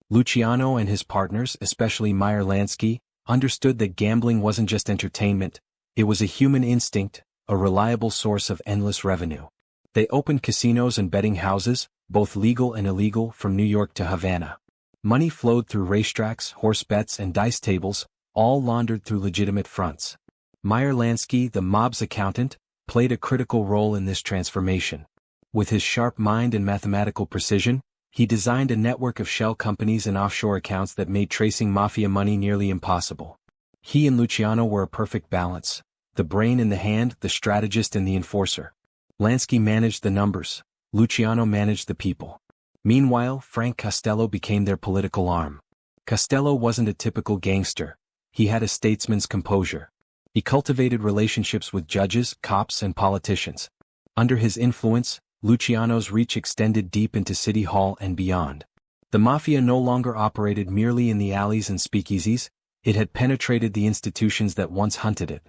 Luciano and his partners, especially Meyer Lansky, understood that gambling wasn't just entertainment, it was a human instinct, a reliable source of endless revenue. They opened casinos and betting houses, both legal and illegal, from New York to Havana. Money flowed through racetracks, horse bets, and dice tables, all laundered through legitimate fronts. Meyer Lansky, the mob's accountant, played a critical role in this transformation. With his sharp mind and mathematical precision, he designed a network of shell companies and offshore accounts that made tracing Mafia money nearly impossible. He and Luciano were a perfect balance, the brain in the hand, the strategist and the enforcer. Lansky managed the numbers, Luciano managed the people. Meanwhile, Frank Costello became their political arm. Costello wasn't a typical gangster. He had a statesman's composure. He cultivated relationships with judges, cops, and politicians. Under his influence, Luciano's reach extended deep into City Hall and beyond. The Mafia no longer operated merely in the alleys and speakeasies, it had penetrated the institutions that once hunted it.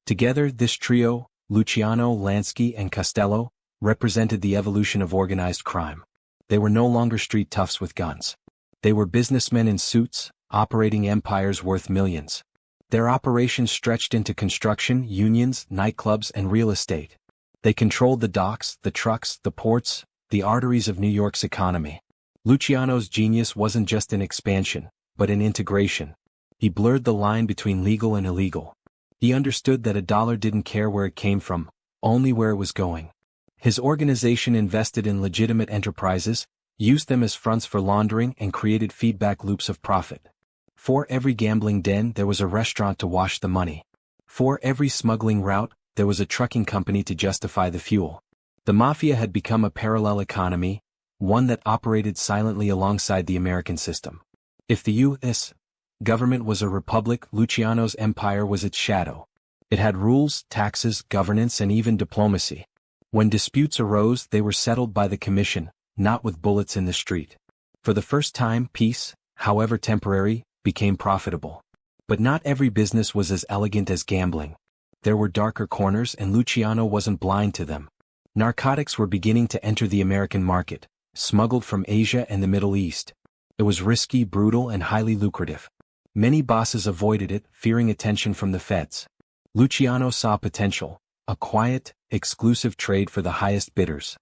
Together, this trio, Luciano, Lansky, and Costello, represented the evolution of organized crime. They were no longer street toughs with guns. They were businessmen in suits, operating empires worth millions. Their operations stretched into construction, unions, nightclubs, and real estate. They controlled the docks, the trucks, the ports, the arteries of New York's economy. Luciano's genius wasn't just in expansion, but in integration. He blurred the line between legal and illegal. He understood that a dollar didn't care where it came from, only where it was going. His organization invested in legitimate enterprises, used them as fronts for laundering, and created feedback loops of profit. For every gambling den, there was a restaurant to wash the money. For every smuggling route, there was a trucking company to justify the fuel. The Mafia had become a parallel economy, one that operated silently alongside the American system. If the U.S. government was a republic, Luciano's empire was its shadow. It had rules, taxes, governance, and even diplomacy. When disputes arose, they were settled by the commission, not with bullets in the street. For the first time, peace, however temporary, became profitable. But not every business was as elegant as gambling. There were darker corners, and Luciano wasn't blind to them. Narcotics were beginning to enter the American market, smuggled from Asia and the Middle East. It was risky, brutal, and highly lucrative. Many bosses avoided it, fearing attention from the feds. Luciano saw potential, a quiet, exclusive trade for the highest bidders.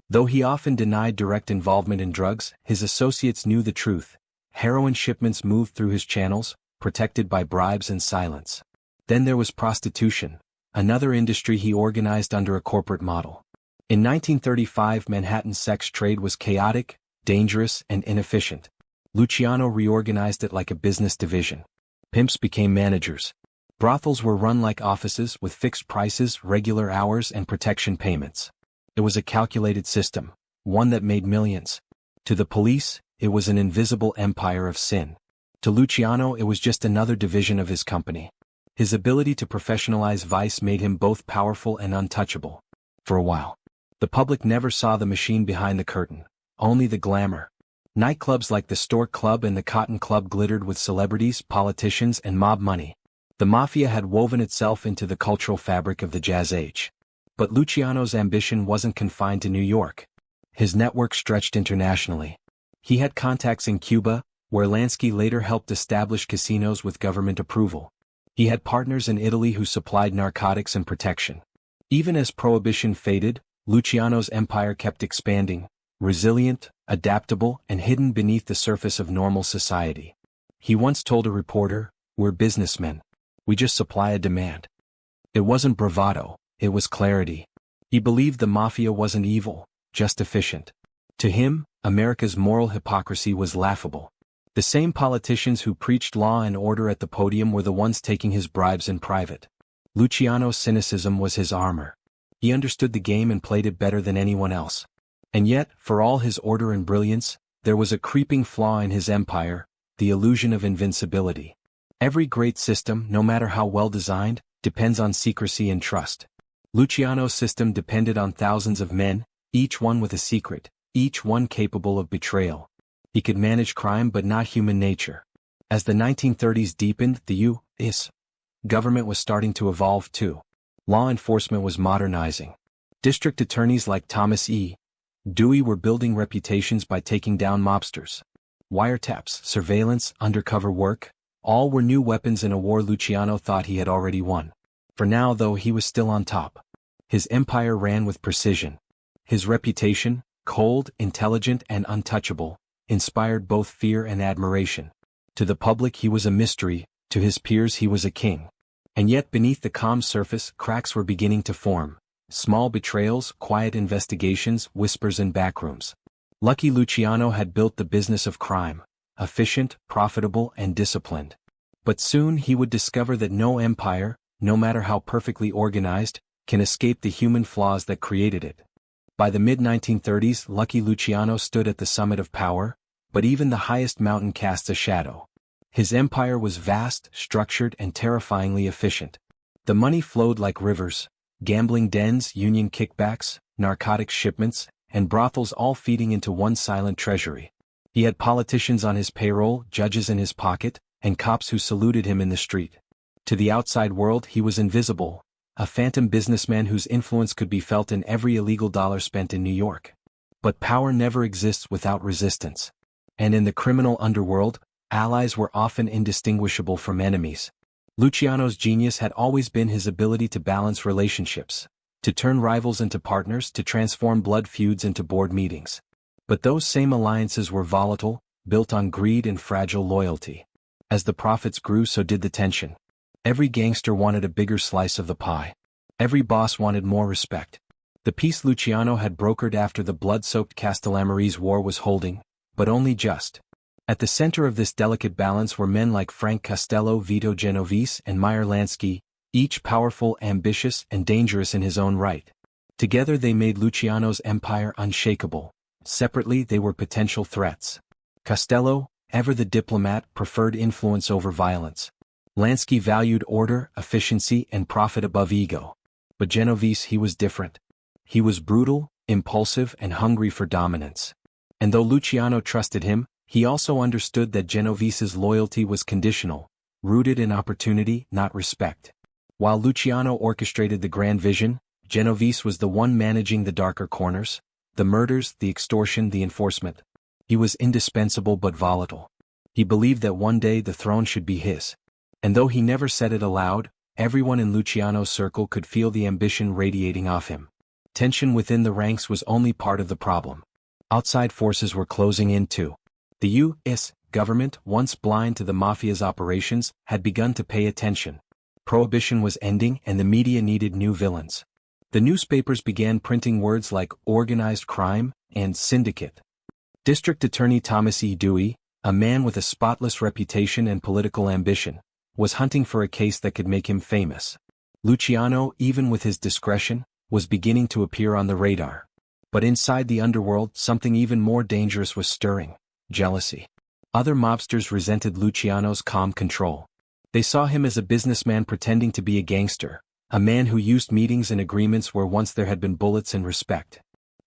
Though he often denied direct involvement in drugs, his associates knew the truth. Heroin shipments moved through his channels, protected by bribes and silence. Then there was prostitution, another industry he organized under a corporate model. In 1935, Manhattan's sex trade was chaotic, dangerous, and inefficient. Luciano reorganized it like a business division. Pimps became managers. Brothels were run like offices with fixed prices, regular hours, and protection payments. It was a calculated system, one that made millions. To the police, it was an invisible empire of sin. To Luciano, it was just another division of his company. His ability to professionalize vice made him both powerful and untouchable. For a while, the public never saw the machine behind the curtain, only the glamour. Nightclubs like the Stork Club and the Cotton Club glittered with celebrities, politicians, and mob money. The Mafia had woven itself into the cultural fabric of the Jazz Age. But Luciano's ambition wasn't confined to New York. His network stretched internationally. He had contacts in Cuba, where Lansky later helped establish casinos with government approval. He had partners in Italy who supplied narcotics and protection. Even as Prohibition faded, Luciano's empire kept expanding, resilient, adaptable, and hidden beneath the surface of normal society. He once told a reporter, "We're businessmen. We just supply a demand." It wasn't bravado, it was clarity. He believed the Mafia wasn't evil, just efficient. To him, America's moral hypocrisy was laughable. The same politicians who preached law and order at the podium were the ones taking his bribes in private. Luciano's cynicism was his armor. He understood the game and played it better than anyone else. And yet, for all his order and brilliance, there was a creeping flaw in his empire, the illusion of invincibility. Every great system, no matter how well designed, depends on secrecy and trust. Luciano's system depended on thousands of men, each one with a secret, each one capable of betrayal. He could manage crime but not human nature. As the 1930s deepened, the U.S. government was starting to evolve too. Law enforcement was modernizing. District attorneys like Thomas E. Dewey were building reputations by taking down mobsters. Wiretaps, surveillance, undercover work, all were new weapons in a war Luciano thought he had already won. For now, though, he was still on top. His empire ran with precision. His reputation, cold, intelligent, and untouchable, inspired both fear and admiration. To the public he was a mystery, to his peers he was a king. And yet beneath the calm surface, cracks were beginning to form. Small betrayals, quiet investigations, whispers in backrooms. Lucky Luciano had built the business of crime, efficient, profitable, and disciplined. But soon he would discover that no empire, no matter how perfectly organized, can escape the human flaws that created it. By the mid-1930s, Lucky Luciano stood at the summit of power, but even the highest mountain casts a shadow. His empire was vast, structured, and terrifyingly efficient. The money flowed like rivers, gambling dens, union kickbacks, narcotics shipments, and brothels all feeding into one silent treasury. He had politicians on his payroll, judges in his pocket, and cops who saluted him in the street. To the outside world he was invisible, a phantom businessman whose influence could be felt in every illegal dollar spent in New York. But power never exists without resistance. And in the criminal underworld, allies were often indistinguishable from enemies. Luciano's genius had always been his ability to balance relationships, to turn rivals into partners, to transform blood feuds into board meetings. But those same alliances were volatile, built on greed and fragile loyalty. As the profits grew, so did the tension. Every gangster wanted a bigger slice of the pie. Every boss wanted more respect. The peace Luciano had brokered after the blood-soaked Castellamarese War was holding, but only just. At the center of this delicate balance were men like Frank Costello, Vito Genovese, and Meyer Lansky, each powerful, ambitious, and dangerous in his own right. Together they made Luciano's empire unshakable. Separately they were potential threats. Costello, ever the diplomat, preferred influence over violence. Lansky valued order, efficiency, and profit above ego. But Genovese, he was different. He was brutal, impulsive, and hungry for dominance. And though Luciano trusted him, he also understood that Genovese's loyalty was conditional, rooted in opportunity, not respect. While Luciano orchestrated the grand vision, Genovese was the one managing the darker corners, the murders, the extortion, the enforcement. He was indispensable but volatile. He believed that one day the throne should be his. And though he never said it aloud, everyone in Luciano's circle could feel the ambition radiating off him. Tension within the ranks was only part of the problem. Outside forces were closing in too. The U.S. government, once blind to the Mafia's operations, had begun to pay attention. Prohibition was ending and the media needed new villains. The newspapers began printing words like organized crime and syndicate. District Attorney Thomas E. Dewey, a man with a spotless reputation and political ambition, was hunting for a case that could make him famous. Luciano, even with his discretion, was beginning to appear on the radar. But inside the underworld, something even more dangerous was stirring: jealousy. Other mobsters resented Luciano's calm control. They saw him as a businessman pretending to be a gangster, a man who used meetings and agreements where once there had been bullets and respect.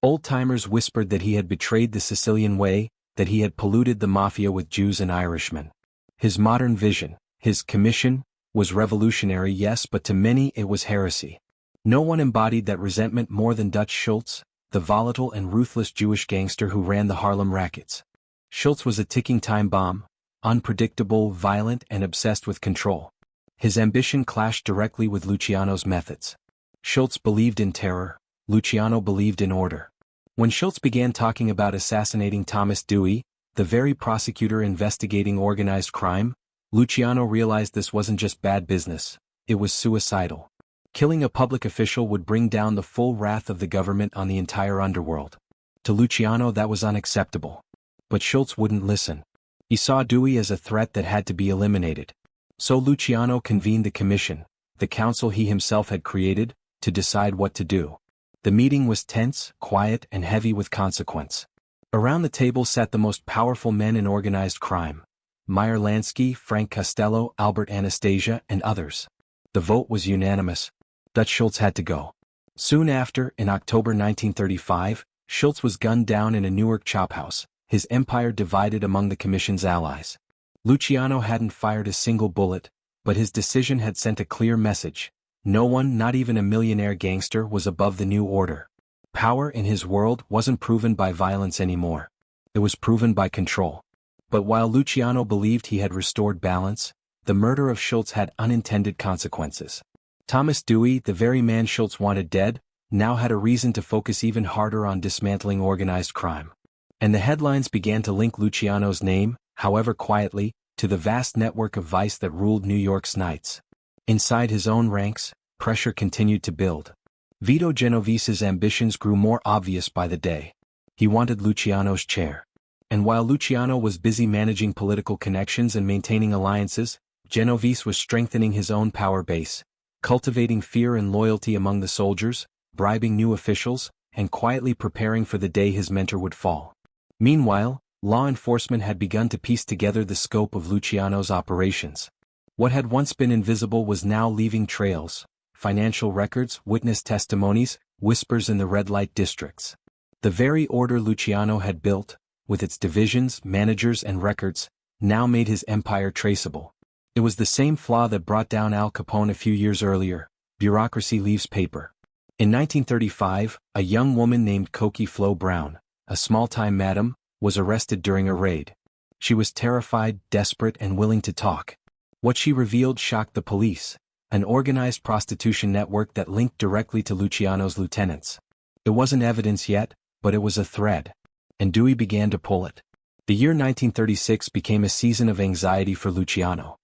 Old-timers whispered that he had betrayed the Sicilian way, that he had polluted the Mafia with Jews and Irishmen. His modern vision, his commission, was revolutionary, yes, but to many it was heresy. No one embodied that resentment more than Dutch Schultz, the volatile and ruthless Jewish gangster who ran the Harlem rackets. Schultz was a ticking time bomb, unpredictable, violent, and obsessed with control. His ambition clashed directly with Luciano's methods. Schultz believed in terror, Luciano believed in order. When Schultz began talking about assassinating Thomas Dewey, the very prosecutor investigating organized crime, Luciano realized this wasn't just bad business, it was suicidal. Killing a public official would bring down the full wrath of the government on the entire underworld. To Luciano that was unacceptable. But Schultz wouldn't listen. He saw Dewey as a threat that had to be eliminated. So Luciano convened the commission, the council he himself had created, to decide what to do. The meeting was tense, quiet, and heavy with consequence. Around the table sat the most powerful men in organized crime: Meyer Lansky, Frank Costello, Albert Anastasia, and others. The vote was unanimous. Dutch Schultz had to go. Soon after, in October 1935, Schultz was gunned down in a Newark chophouse, his empire divided among the commission's allies. Luciano hadn't fired a single bullet, but his decision had sent a clear message. No one, not even a millionaire gangster, was above the new order. Power in his world wasn't proven by violence anymore. It was proven by control. But while Luciano believed he had restored balance, the murder of Schultz had unintended consequences. Thomas Dewey, the very man Schultz wanted dead, now had a reason to focus even harder on dismantling organized crime. And the headlines began to link Luciano's name, however quietly, to the vast network of vice that ruled New York's nights. Inside his own ranks, pressure continued to build. Vito Genovese's ambitions grew more obvious by the day. He wanted Luciano's chair. And while Luciano was busy managing political connections and maintaining alliances, Genovese was strengthening his own power base, cultivating fear and loyalty among the soldiers, bribing new officials, and quietly preparing for the day his mentor would fall. Meanwhile, law enforcement had begun to piece together the scope of Luciano's operations. What had once been invisible was now leaving trails: financial records, witness testimonies, whispers in the red light districts. The very order Luciano had built, with its divisions, managers, and records, now made his empire traceable. It was the same flaw that brought down Al Capone a few years earlier: bureaucracy leaves paper. In 1935, a young woman named Cokie Flo Brown, a small-time madam, was arrested during a raid. She was terrified, desperate, and willing to talk. What she revealed shocked the police. an organized prostitution network that linked directly to Luciano's lieutenants. It wasn't evidence yet, but it was a thread. And Dewey began to pull it. The year 1936 became a season of anxiety for Luciano.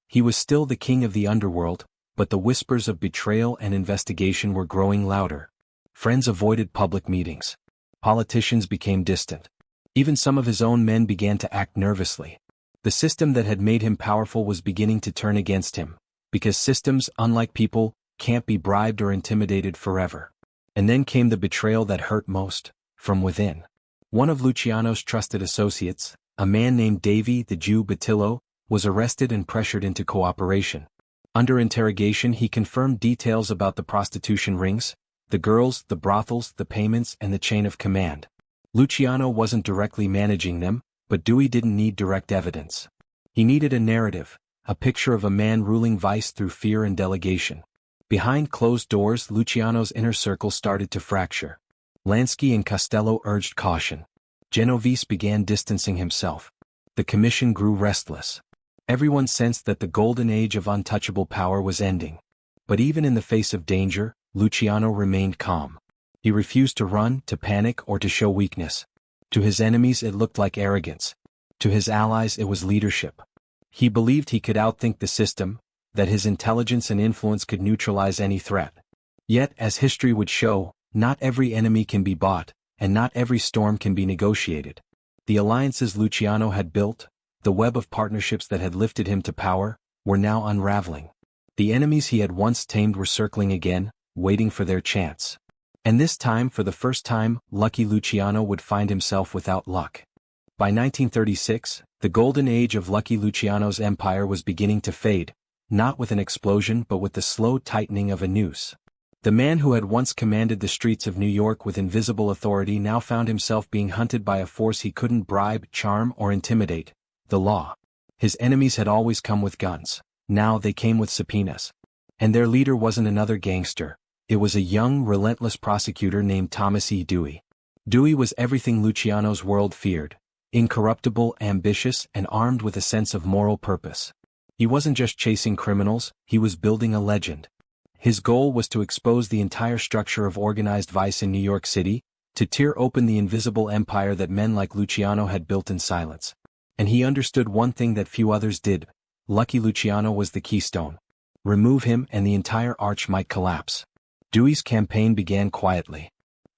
He was still the king of the underworld, but the whispers of betrayal and investigation were growing louder. Friends avoided public meetings. Politicians became distant. Even some of his own men began to act nervously. The system that had made him powerful was beginning to turn against him, because systems, unlike people, can't be bribed or intimidated forever. And then came the betrayal that hurt most, from within. One of Luciano's trusted associates, a man named Davy the Jew Batillo, was arrested and pressured into cooperation. Under interrogation he confirmed details about the prostitution rings, the girls, the brothels, the payments, and the chain of command. Luciano wasn't directly managing them, but Dewey didn't need direct evidence. He needed a narrative, a picture of a man ruling vice through fear and delegation. Behind closed doors, Luciano's inner circle started to fracture. Lansky and Costello urged caution. Genovese began distancing himself. The commission grew restless. Everyone sensed that the golden age of untouchable power was ending. But even in the face of danger, Luciano remained calm. He refused to run, to panic, or to show weakness. To his enemies it looked like arrogance. To his allies it was leadership. He believed he could outthink the system, that his intelligence and influence could neutralize any threat. Yet, as history would show, not every enemy can be bought, and not every storm can be negotiated. The alliances Luciano had built, the web of partnerships that had lifted him to power, were now unraveling. The enemies he had once tamed were circling again, waiting for their chance. And this time, for the first time, lucky Luciano would find himself without luck. By 1936, the golden age of Lucky Luciano's empire was beginning to fade, not with an explosion but with the slow tightening of a noose. The man who had once commanded the streets of New York with invisible authority now found himself being hunted by a force he couldn't bribe, charm, or intimidate: the law. His enemies had always come with guns. Now they came with subpoenas. And their leader wasn't another gangster. It was a young, relentless prosecutor named Thomas E. Dewey. Dewey was everything Luciano's world feared: incorruptible, ambitious, and armed with a sense of moral purpose. He wasn't just chasing criminals, he was building a legend. His goal was to expose the entire structure of organized vice in New York City, to tear open the invisible empire that men like Luciano had built in silence. And he understood one thing that few others did: Lucky Luciano was the keystone. Remove him and the entire arch might collapse. Dewey's campaign began quietly.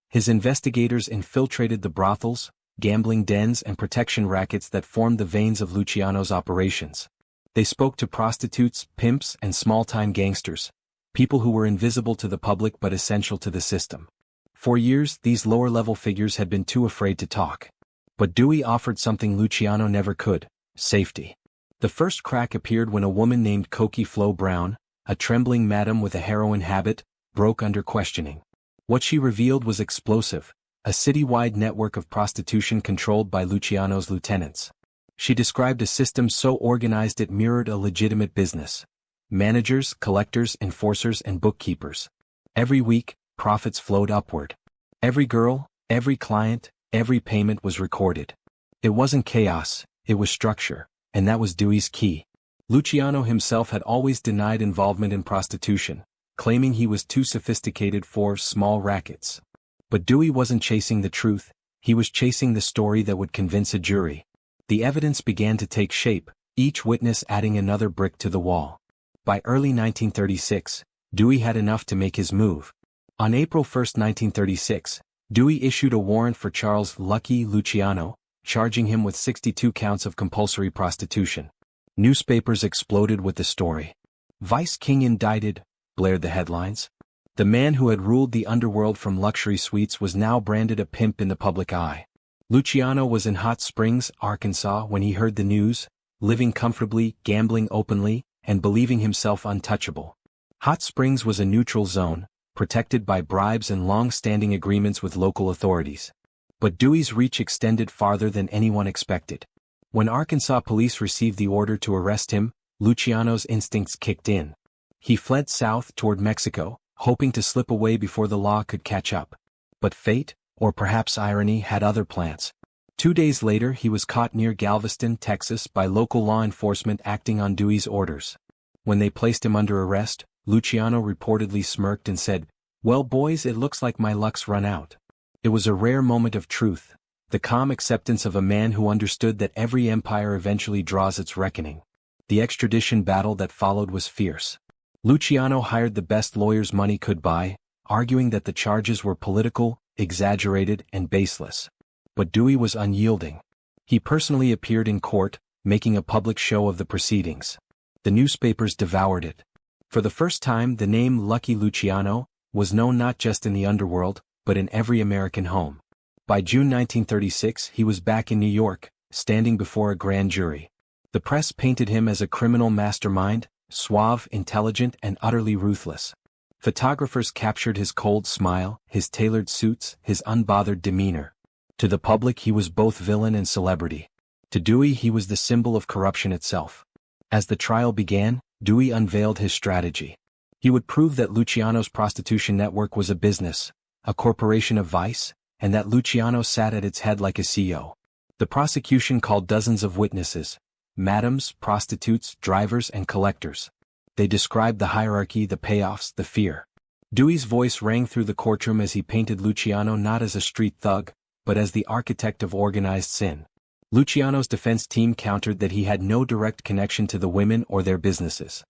His investigators infiltrated the brothels, gambling dens, and protection rackets that formed the veins of Luciano's operations. They spoke to prostitutes, pimps, and small-time gangsters, people who were invisible to the public but essential to the system. For years, these lower-level figures had been too afraid to talk. But Dewey offered something Luciano never could: safety. The first crack appeared when a woman named Cokie Flo Brown, a trembling madam with a heroin habit, broke under questioning. What she revealed was explosive: a citywide network of prostitution controlled by Luciano's lieutenants. She described a system so organized it mirrored a legitimate business: managers, collectors, enforcers, and bookkeepers. Every week, profits flowed upward. Every girl, every client, every payment was recorded. It wasn't chaos, it was structure, and that was Dewey's key. Luciano himself had always denied involvement in prostitution, claiming he was too sophisticated for small rackets. But Dewey wasn't chasing the truth, he was chasing the story that would convince a jury. The evidence began to take shape, each witness adding another brick to the wall. By early 1936, Dewey had enough to make his move. On April 1, 1936, Dewey issued a warrant for Charles "Lucky" Luciano, charging him with 62 counts of compulsory prostitution. Newspapers exploded with the story. "Vice King indicted," blared the headlines. The man who had ruled the underworld from luxury suites was now branded a pimp in the public eye. Luciano was in Hot Springs, Arkansas when he heard the news, living comfortably, gambling openly, and believing himself untouchable. Hot Springs was a neutral zone, protected by bribes and long-standing agreements with local authorities. But Dewey's reach extended farther than anyone expected. When Arkansas police received the order to arrest him, Luciano's instincts kicked in. He fled south toward Mexico, hoping to slip away before the law could catch up. But fate, or perhaps irony, had other plans. 2 days later he was caught near Galveston, Texas by local law enforcement acting on Dewey's orders. When they placed him under arrest, Luciano reportedly smirked and said, "Well boys, it looks like my luck's run out." It was a rare moment of truth, the calm acceptance of a man who understood that every empire eventually draws its reckoning. The extradition battle that followed was fierce. Luciano hired the best lawyers money could buy, arguing that the charges were political, exaggerated, and baseless. But Dewey was unyielding. He personally appeared in court, making a public show of the proceedings. The newspapers devoured it. For the first time, the name Lucky Luciano was known not just in the underworld, but in every American home. By June 1936, he was back in New York, standing before a grand jury. The press painted him as a criminal mastermind, suave, intelligent, and utterly ruthless. Photographers captured his cold smile, his tailored suits, his unbothered demeanor. To the public he was both villain and celebrity. To Dewey he was the symbol of corruption itself. As the trial began, Dewey unveiled his strategy. He would prove that Luciano's prostitution network was a business, a corporation of vice, and that Luciano sat at its head like a CEO. The prosecution called dozens of witnesses, madams, prostitutes, drivers, and collectors. They described the hierarchy, the payoffs, the fear. Dewey's voice rang through the courtroom as he painted Luciano not as a street thug, but as the architect of organized sin. Luciano's defense team countered that he had no direct connection to the women or their businesses.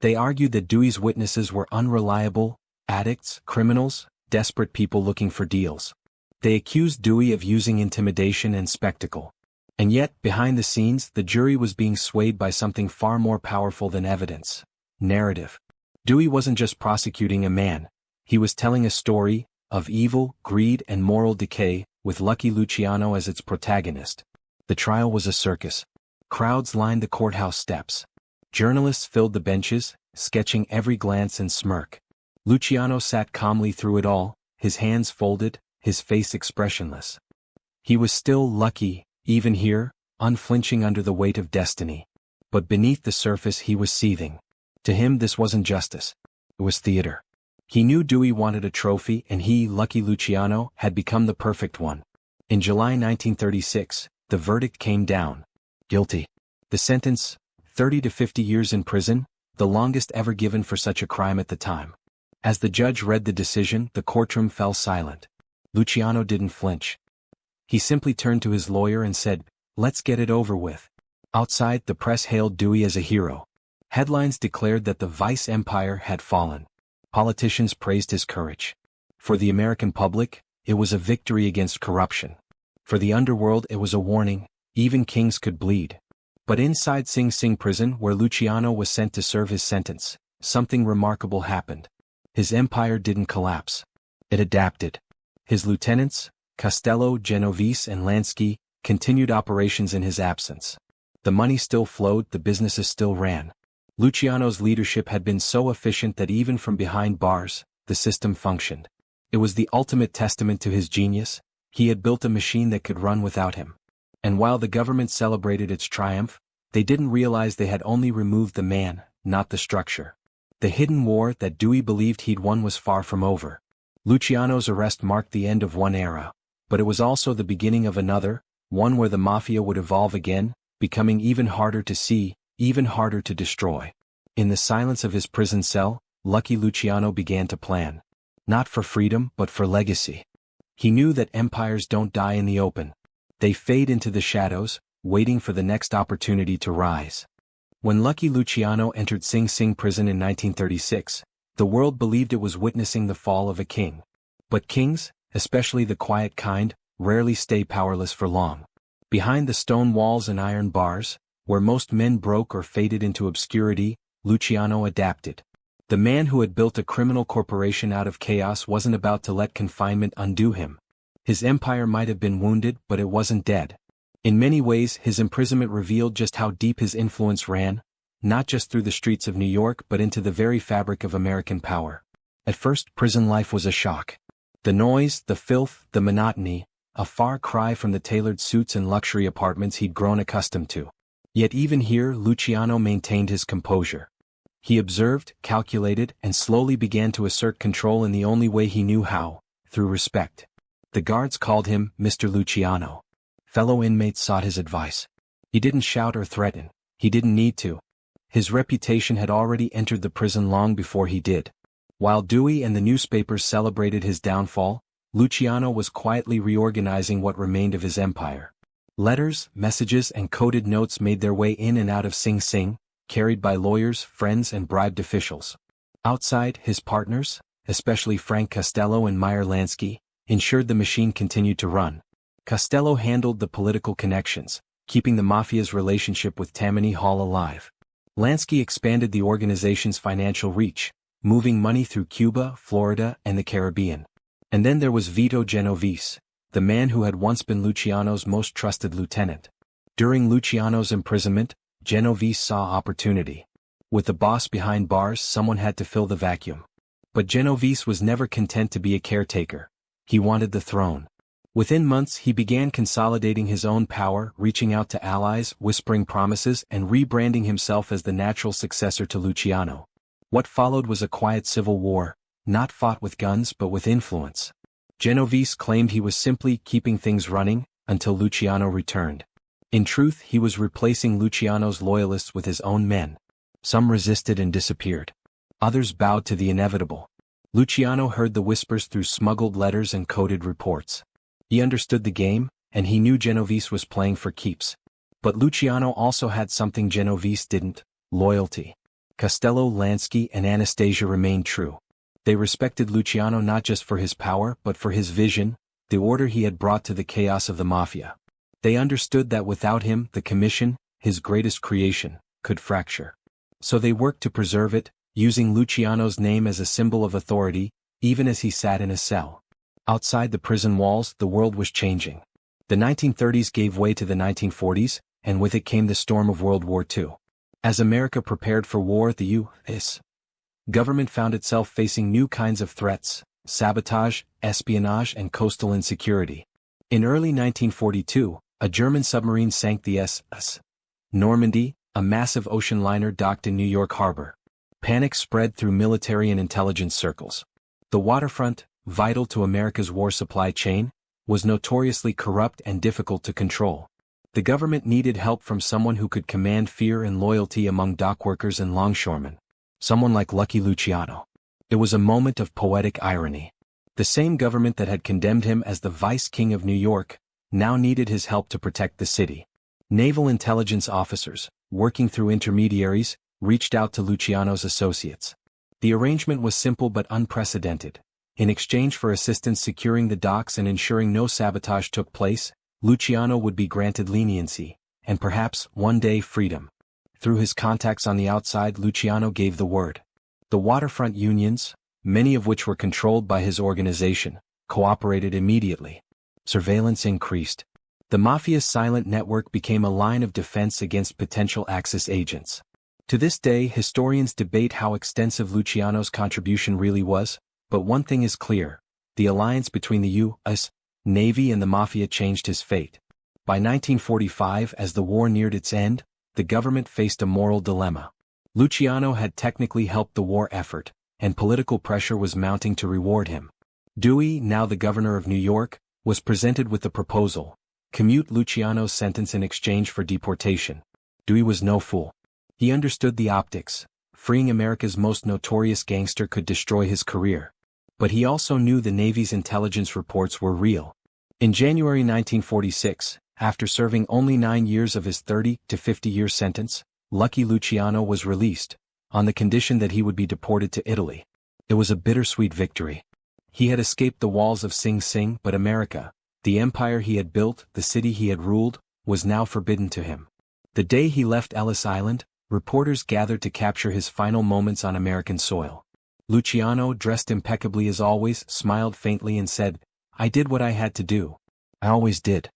They argued that Dewey's witnesses were unreliable, addicts, criminals, desperate people looking for deals. They accused Dewey of using intimidation and spectacle. And yet, behind the scenes, the jury was being swayed by something far more powerful than evidence: narrative. Dewey wasn't just prosecuting a man. He was telling a story of evil, greed, and moral decay, with Lucky Luciano as its protagonist. The trial was a circus. Crowds lined the courthouse steps. Journalists filled the benches, sketching every glance and smirk. Luciano sat calmly through it all, his hands folded, his face expressionless. He was still lucky, even here, unflinching under the weight of destiny. But beneath the surface he was seething. To him this wasn't justice. It was theater. He knew Dewey wanted a trophy and he, Lucky Luciano, had become the perfect one. In July 1936, the verdict came down. Guilty. The sentence, 30 to 50 years in prison, the longest ever given for such a crime at the time. As the judge read the decision, the courtroom fell silent. Luciano didn't flinch. He simply turned to his lawyer and said, "Let's get it over with." Outside, the press hailed Dewey as a hero. Headlines declared that the vice empire had fallen. Politicians praised his courage. For the American public, it was a victory against corruption. For the underworld it was a warning: even kings could bleed. But inside Sing Sing prison, where Luciano was sent to serve his sentence, something remarkable happened. His empire didn't collapse. It adapted. His lieutenants, Costello, Genovese, and Lansky, continued operations in his absence. The money still flowed, the businesses still ran. Luciano's leadership had been so efficient that even from behind bars, the system functioned. It was the ultimate testament to his genius. He had built a machine that could run without him. And while the government celebrated its triumph, they didn't realize they had only removed the man, not the structure. The hidden war that Dewey believed he'd won was far from over. Luciano's arrest marked the end of one era, but it was also the beginning of another, one where the Mafia would evolve again, becoming even harder to see, even harder to destroy. In the silence of his prison cell, Lucky Luciano began to plan. Not for freedom, but for legacy. He knew that empires don't die in the open. They fade into the shadows, waiting for the next opportunity to rise. When Lucky Luciano entered Sing Sing prison in 1936, the world believed it was witnessing the fall of a king. But kings, especially the quiet kind, rarely stay powerless for long. Behind the stone walls and iron bars, where most men broke or faded into obscurity, Luciano adapted. The man who had built a criminal corporation out of chaos wasn't about to let confinement undo him. His empire might have been wounded, but it wasn't dead. In many ways, his imprisonment revealed just how deep his influence ran, not just through the streets of New York but into the very fabric of American power. At first, prison life was a shock. The noise, the filth, the monotony, a far cry from the tailored suits and luxury apartments he'd grown accustomed to. Yet even here, Luciano maintained his composure. He observed, calculated, and slowly began to assert control in the only way he knew how: through respect. The guards called him Mr. Luciano. Fellow inmates sought his advice. He didn't shout or threaten. He didn't need to. His reputation had already entered the prison long before he did. While Dewey and the newspapers celebrated his downfall, Luciano was quietly reorganizing what remained of his empire. Letters, messages and coded notes made their way in and out of Sing Sing, carried by lawyers, friends and bribed officials. Outside, his partners, especially Frank Costello and Meyer Lansky, ensured the machine continued to run. Costello handled the political connections, keeping the Mafia's relationship with Tammany Hall alive. Lansky expanded the organization's financial reach, moving money through Cuba, Florida, and the Caribbean. And then there was Vito Genovese, the man who had once been Luciano's most trusted lieutenant. During Luciano's imprisonment, Genovese saw opportunity. With the boss behind bars, someone had to fill the vacuum. But Genovese was never content to be a caretaker. He wanted the throne. Within months he began consolidating his own power, reaching out to allies, whispering promises, and rebranding himself as the natural successor to Luciano. What followed was a quiet civil war, not fought with guns but with influence. Genovese claimed he was simply keeping things running, until Luciano returned. In truth, he was replacing Luciano's loyalists with his own men. Some resisted and disappeared. Others bowed to the inevitable. Luciano heard the whispers through smuggled letters and coded reports. He understood the game, and he knew Genovese was playing for keeps. But Luciano also had something Genovese didn't: loyalty. Costello, Lansky, and Anastasia remained true. They respected Luciano not just for his power but for his vision, the order he had brought to the chaos of the Mafia. They understood that without him, the Commission, his greatest creation, could fracture. So they worked to preserve it, using Luciano's name as a symbol of authority, even as he sat in a cell. Outside the prison walls, the world was changing. The 1930s gave way to the 1940s, and with it came the storm of World War II. As America prepared for war, the U.S. government found itself facing new kinds of threats: sabotage, espionage, and coastal insecurity. In early 1942, a German submarine sank the SS Normandy, a massive ocean liner docked in New York Harbor. Panic spread through military and intelligence circles. The waterfront, vital to America's war supply chain, was notoriously corrupt and difficult to control. The government needed help from someone who could command fear and loyalty among dockworkers and longshoremen. Someone like Lucky Luciano. It was a moment of poetic irony. The same government that had condemned him as the Vice King of New York now needed his help to protect the city. Naval intelligence officers, working through intermediaries, reached out to Luciano's associates. The arrangement was simple but unprecedented. In exchange for assistance securing the docks and ensuring no sabotage took place, Luciano would be granted leniency, and perhaps, one day, freedom. Through his contacts on the outside, Luciano gave the word. The waterfront unions, many of which were controlled by his organization, cooperated immediately. Surveillance increased. The Mafia's silent network became a line of defense against potential Axis agents. To this day, historians debate how extensive Luciano's contribution really was, but one thing is clear: the alliance between the U.S. Navy and the Mafia changed his fate. By 1945, as the war neared its end, the government faced a moral dilemma. Luciano had technically helped the war effort, and political pressure was mounting to reward him. Dewey, now the governor of New York, was presented with the proposal: commute Luciano's sentence in exchange for deportation. Dewey was no fool. He understood the optics. Freeing America's most notorious gangster could destroy his career. But he also knew the Navy's intelligence reports were real. In January 1946, after serving only 9 years of his 30 to 50-year sentence, Lucky Luciano was released, on the condition that he would be deported to Italy. It was a bittersweet victory. He had escaped the walls of Sing Sing, but America, the empire he had built, the city he had ruled, was now forbidden to him. The day he left Ellis Island, reporters gathered to capture his final moments on American soil. Luciano, dressed impeccably as always, smiled faintly and said, "I did what I had to do. I always did."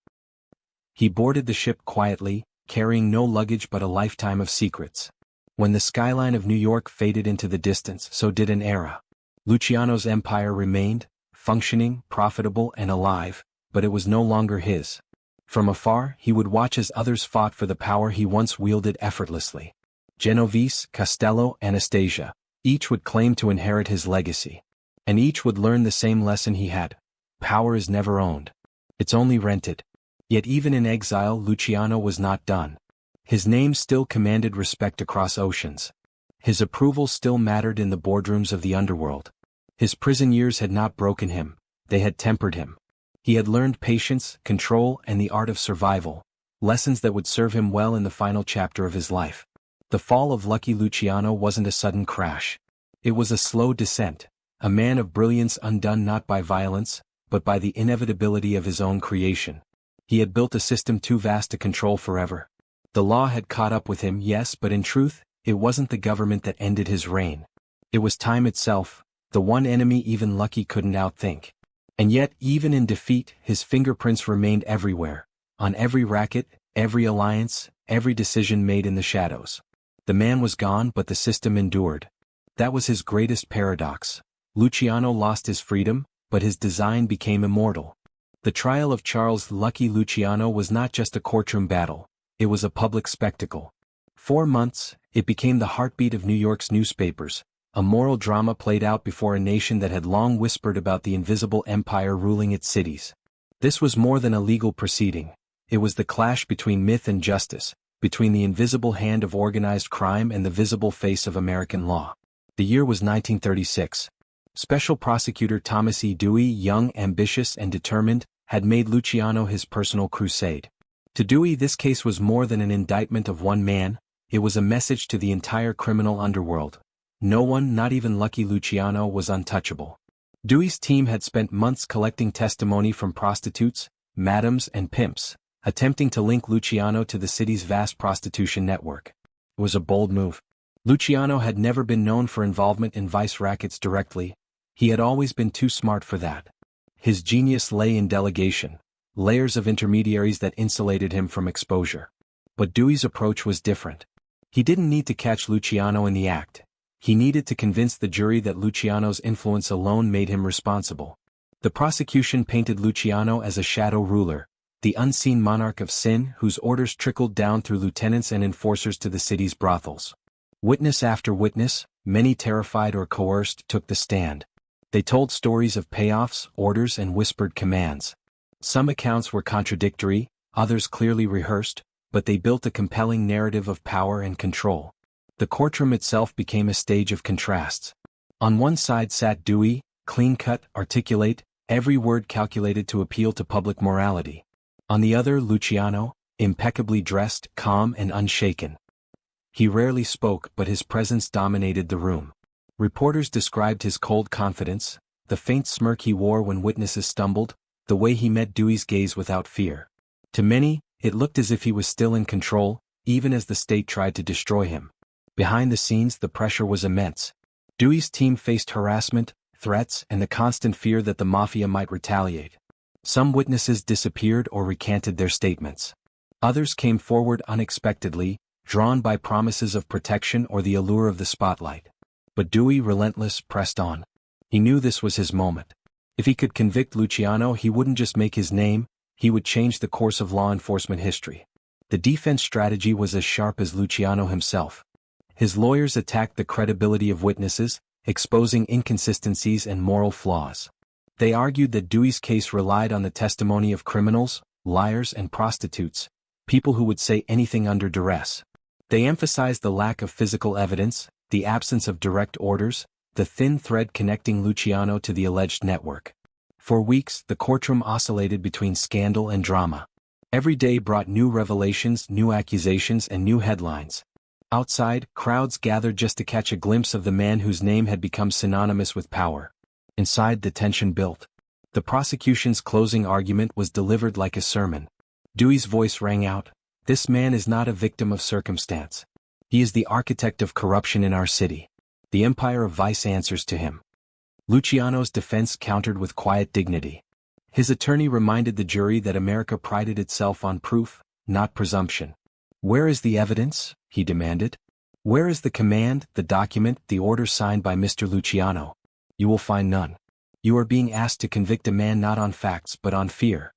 He boarded the ship quietly, carrying no luggage but a lifetime of secrets. When the skyline of New York faded into the distance, so did an era. Luciano's empire remained, functioning, profitable, and alive, but it was no longer his. From afar, he would watch as others fought for the power he once wielded effortlessly. Genovese, Costello, Anastasia, each would claim to inherit his legacy. And each would learn the same lesson he had: power is never owned. It's only rented. Yet even in exile, Luciano was not done. His name still commanded respect across oceans. His approval still mattered in the boardrooms of the underworld. His prison years had not broken him, they had tempered him. He had learned patience, control, and the art of survival, lessons that would serve him well in the final chapter of his life. The fall of Lucky Luciano wasn't a sudden crash. It was a slow descent, a man of brilliance undone not by violence, but by the inevitability of his own creation. He had built a system too vast to control forever. The law had caught up with him, yes, but in truth, it wasn't the government that ended his reign. It was time itself, the one enemy even Lucky couldn't outthink. And yet, even in defeat, his fingerprints remained everywhere, on every racket, every alliance, every decision made in the shadows. The man was gone, but the system endured. That was his greatest paradox. Luciano lost his freedom, but his design became immortal. The trial of Charles Lucky Luciano was not just a courtroom battle, it was a public spectacle. 4 months, it became the heartbeat of New York's newspapers, a moral drama played out before a nation that had long whispered about the invisible empire ruling its cities. This was more than a legal proceeding. It was the clash between myth and justice, between the invisible hand of organized crime and the visible face of American law. The year was 1936. Special Prosecutor Thomas E. Dewey, young, ambitious, and determined, had made Luciano his personal crusade. To Dewey, this case was more than an indictment of one man, it was a message to the entire criminal underworld. No one, not even Lucky Luciano, was untouchable. Dewey's team had spent months collecting testimony from prostitutes, madams, and pimps, attempting to link Luciano to the city's vast prostitution network. It was a bold move. Luciano had never been known for involvement in vice rackets directly. He had always been too smart for that. His genius lay in delegation, layers of intermediaries that insulated him from exposure. But Dewey's approach was different. He didn't need to catch Luciano in the act. He needed to convince the jury that Luciano's influence alone made him responsible. The prosecution painted Luciano as a shadow ruler, the unseen monarch of sin whose orders trickled down through lieutenants and enforcers to the city's brothels. Witness after witness, many terrified or coerced, took the stand. They told stories of payoffs, orders, and whispered commands. Some accounts were contradictory, others clearly rehearsed, but they built a compelling narrative of power and control. The courtroom itself became a stage of contrasts. On one side sat Dewey, clean-cut, articulate, every word calculated to appeal to public morality. On the other, Luciano, impeccably dressed, calm, and unshaken. He rarely spoke, but his presence dominated the room. Reporters described his cold confidence, the faint smirk he wore when witnesses stumbled, the way he met Dewey's gaze without fear. To many, it looked as if he was still in control, even as the state tried to destroy him. Behind the scenes, the pressure was immense. Dewey's team faced harassment, threats, and the constant fear that the Mafia might retaliate. Some witnesses disappeared or recanted their statements. Others came forward unexpectedly, drawn by promises of protection or the allure of the spotlight. But Dewey, relentless, pressed on. He knew this was his moment. If he could convict Luciano, he wouldn't just make his name, he would change the course of law enforcement history. The defense strategy was as sharp as Luciano himself. His lawyers attacked the credibility of witnesses, exposing inconsistencies and moral flaws. They argued that Dewey's case relied on the testimony of criminals, liars, and prostitutes, people who would say anything under duress. They emphasized the lack of physical evidence, the absence of direct orders, the thin thread connecting Luciano to the alleged network. For weeks, the courtroom oscillated between scandal and drama. Every day brought new revelations, new accusations, and new headlines. Outside, crowds gathered just to catch a glimpse of the man whose name had become synonymous with power. Inside, the tension built. The prosecution's closing argument was delivered like a sermon. Dewey's voice rang out, "This man is not a victim of circumstance. He is the architect of corruption in our city. The empire of vice answers to him." Luciano's defense countered with quiet dignity. His attorney reminded the jury that America prided itself on proof, not presumption. "Where is the evidence?" he demanded. "Where is the command, the document, the order signed by Mr. Luciano? You will find none. You are being asked to convict a man not on facts but on fear."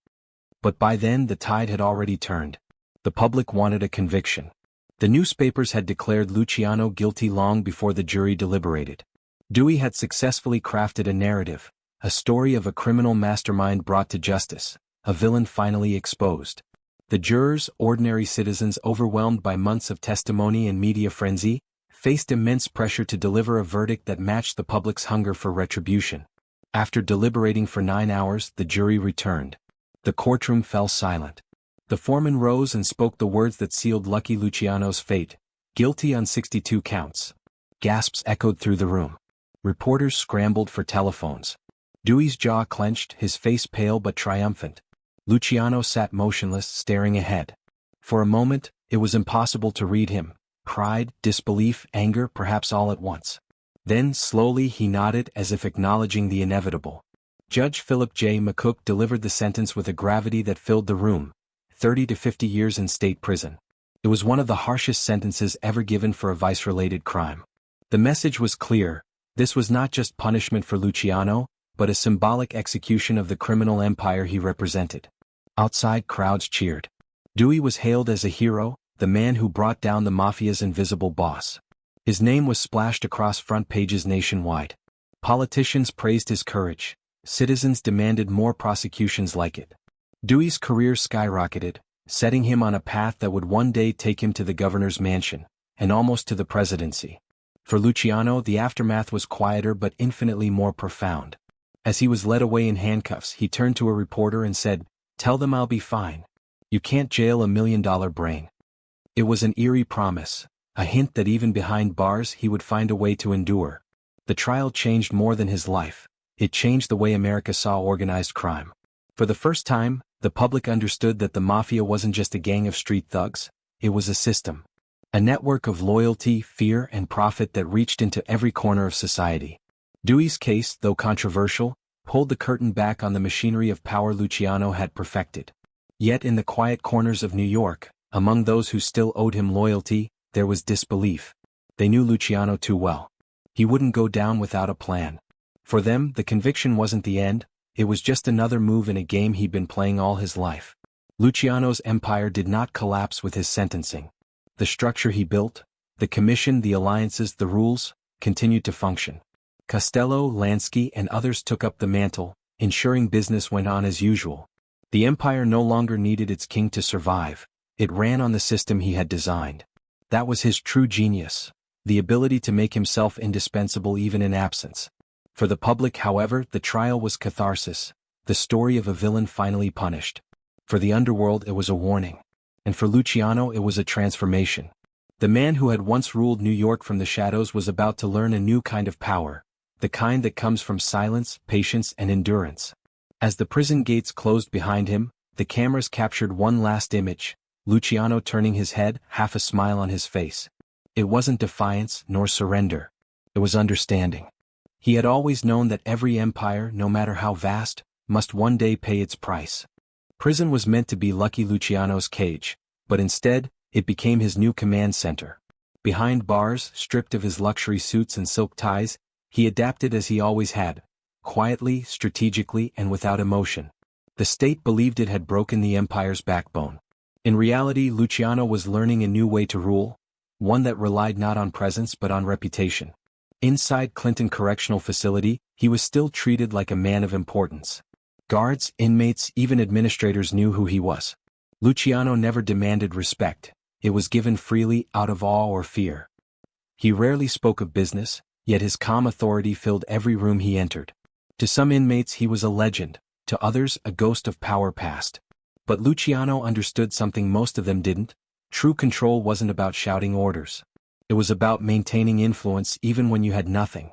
But by then the tide had already turned. The public wanted a conviction. The newspapers had declared Luciano guilty long before the jury deliberated. Dewey had successfully crafted a narrative, a story of a criminal mastermind brought to justice, a villain finally exposed. The jurors, ordinary citizens overwhelmed by months of testimony and media frenzy, faced immense pressure to deliver a verdict that matched the public's hunger for retribution. After deliberating for 9 hours, the jury returned. The courtroom fell silent. The foreman rose and spoke the words that sealed Lucky Luciano's fate: guilty on 62 counts. Gasps echoed through the room. Reporters scrambled for telephones. Dewey's jaw clenched, his face pale but triumphant. Luciano sat motionless, staring ahead. For a moment, it was impossible to read him: pride, disbelief, anger, perhaps all at once. Then, slowly, he nodded as if acknowledging the inevitable. Judge Philip J. McCook delivered the sentence with a gravity that filled the room: 30 to 50 years in state prison. It was one of the harshest sentences ever given for a vice-related crime. The message was clear: this was not just punishment for Luciano, but a symbolic execution of the criminal empire he represented. Outside, crowds cheered. Dewey was hailed as a hero, the man who brought down the Mafia's invisible boss. His name was splashed across front pages nationwide. Politicians praised his courage. Citizens demanded more prosecutions like it. Dewey's career skyrocketed, setting him on a path that would one day take him to the governor's mansion, and almost to the presidency. For Luciano, the aftermath was quieter but infinitely more profound. As he was led away in handcuffs, he turned to a reporter and said, "Tell them I'll be fine. You can't jail a $1 million brain." It was an eerie promise, a hint that even behind bars he would find a way to endure. The trial changed more than his life. It changed the way America saw organized crime. For the first time, the public understood that the Mafia wasn't just a gang of street thugs, it was a system. A network of loyalty, fear, and profit that reached into every corner of society. Dewey's case, though controversial, pulled the curtain back on the machinery of power Luciano had perfected. Yet in the quiet corners of New York, among those who still owed him loyalty, there was disbelief. They knew Luciano too well. He wouldn't go down without a plan. For them, the conviction wasn't the end, it was just another move in a game he'd been playing all his life. Luciano's empire did not collapse with his sentencing. The structure he built, the commission, the alliances, the rules, continued to function. Costello, Lansky, and others took up the mantle, ensuring business went on as usual. The empire no longer needed its king to survive. It ran on the system he had designed. That was his true genius, the ability to make himself indispensable even in absence. For the public, however, the trial was catharsis, the story of a villain finally punished. For the underworld, it was a warning. And for Luciano, it was a transformation. The man who had once ruled New York from the shadows was about to learn a new kind of power, the kind that comes from silence, patience, and endurance. As the prison gates closed behind him, the cameras captured one last image: Luciano turning his head, half a smile on his face. It wasn't defiance nor surrender. It was understanding. He had always known that every empire, no matter how vast, must one day pay its price. Prison was meant to be Lucky Luciano's cage, but instead, it became his new command center. Behind bars, stripped of his luxury suits and silk ties, he adapted as he always had, quietly, strategically, and without emotion. The state believed it had broken the empire's backbone. In reality, Luciano was learning a new way to rule, one that relied not on presence but on reputation. Inside Clinton Correctional Facility, he was still treated like a man of importance. Guards, inmates, even administrators knew who he was. Luciano never demanded respect. It was given freely, out of awe or fear. He rarely spoke of business, yet his calm authority filled every room he entered. To some inmates he was a legend, to others a ghost of power past. But Luciano understood something most of them didn't. True control wasn't about shouting orders. It was about maintaining influence even when you had nothing.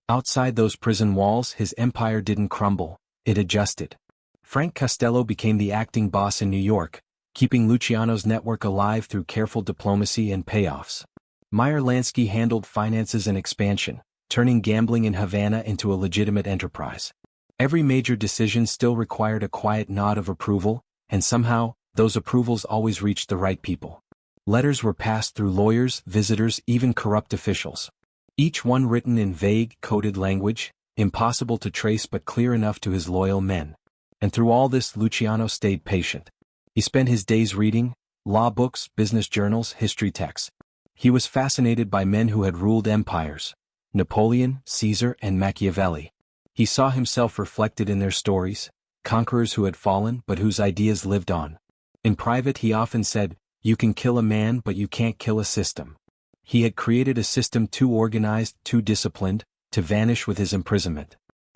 Outside those prison walls, his empire didn't crumble, it adjusted. Frank Costello became the acting boss in New York, keeping Luciano's network alive through careful diplomacy and payoffs. Meyer Lansky handled finances and expansion, turning gambling in Havana into a legitimate enterprise. Every major decision still required a quiet nod of approval, and somehow, those approvals always reached the right people. Letters were passed through lawyers, visitors, even corrupt officials. Each one written in vague, coded language, impossible to trace but clear enough to his loyal men. And through all this, Luciano stayed patient. He spent his days reading law books, business journals, history texts. He was fascinated by men who had ruled empires: Napoleon, Caesar, and Machiavelli. He saw himself reflected in their stories, conquerors who had fallen but whose ideas lived on. In private he often said, "You can kill a man but you can't kill a system." He had created a system too organized, too disciplined, to vanish with his imprisonment.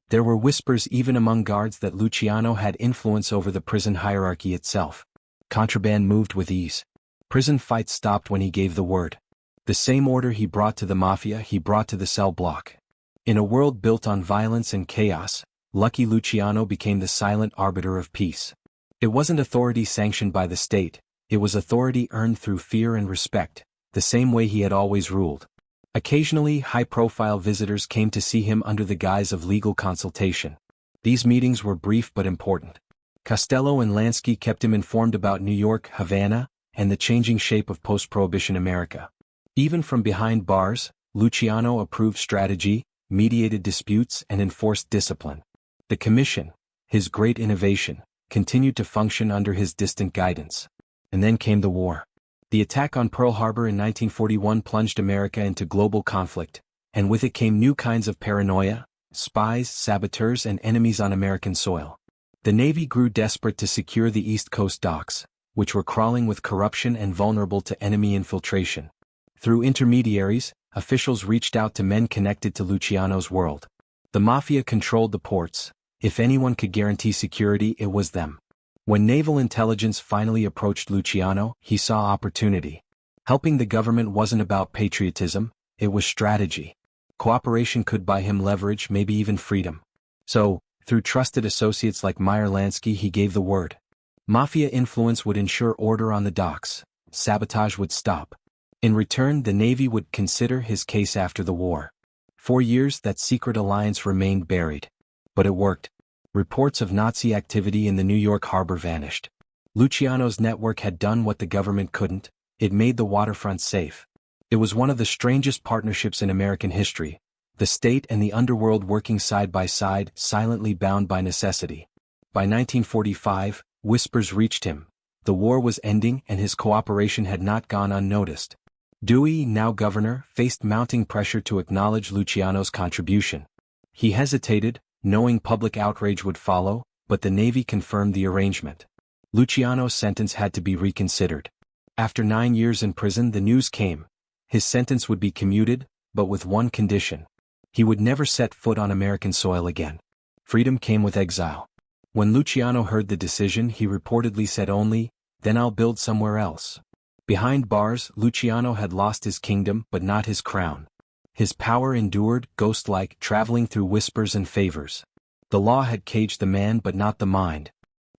There were whispers even among guards that Luciano had influence over the prison hierarchy itself. Contraband moved with ease. Prison fights stopped when he gave the word. The same order he brought to the Mafia he brought to the cell block. In a world built on violence and chaos, Lucky Luciano became the silent arbiter of peace. It wasn't authority sanctioned by the state, it was authority earned through fear and respect, the same way he had always ruled. Occasionally, high-profile visitors came to see him under the guise of legal consultation. These meetings were brief but important. Costello and Lansky kept him informed about New York, Havana, and the changing shape of post-Prohibition America. Even from behind bars, Luciano approved strategy, mediated disputes, and enforced discipline. The Commission, his great innovation, continued to function under his distant guidance. And then came the war. The attack on Pearl Harbor in 1941 plunged America into global conflict, and with it came new kinds of paranoia, spies, saboteurs, and enemies on American soil. The Navy grew desperate to secure the East Coast docks, which were crawling with corruption and vulnerable to enemy infiltration. Through intermediaries, officials reached out to men connected to Luciano's world. The Mafia controlled the ports. If anyone could guarantee security, it was them. When naval intelligence finally approached Luciano, he saw opportunity. Helping the government wasn't about patriotism, it was strategy. Cooperation could buy him leverage, maybe even freedom. So, through trusted associates like Meyer Lansky, he gave the word. Mafia influence would ensure order on the docks. Sabotage would stop. In return, the Navy would consider his case after the war. For years, that secret alliance remained buried. But it worked. Reports of Nazi activity in the New York harbor vanished. Luciano's network had done what the government couldn't, it made the waterfront safe. It was one of the strangest partnerships in American history, the state and the underworld working side by side, silently bound by necessity. By 1945, whispers reached him. The war was ending and his cooperation had not gone unnoticed. Dewey, now governor, faced mounting pressure to acknowledge Luciano's contribution. He hesitated, knowing public outrage would follow, but the Navy confirmed the arrangement. Luciano's sentence had to be reconsidered. After 9 years in prison, the news came. His sentence would be commuted, but with one condition. He would never set foot on American soil again. Freedom came with exile. When Luciano heard the decision, he reportedly said only, "Then I'll build somewhere else." Behind bars, Luciano had lost his kingdom but not his crown. His power endured, ghost-like, traveling through whispers and favors. The law had caged the man but not the mind.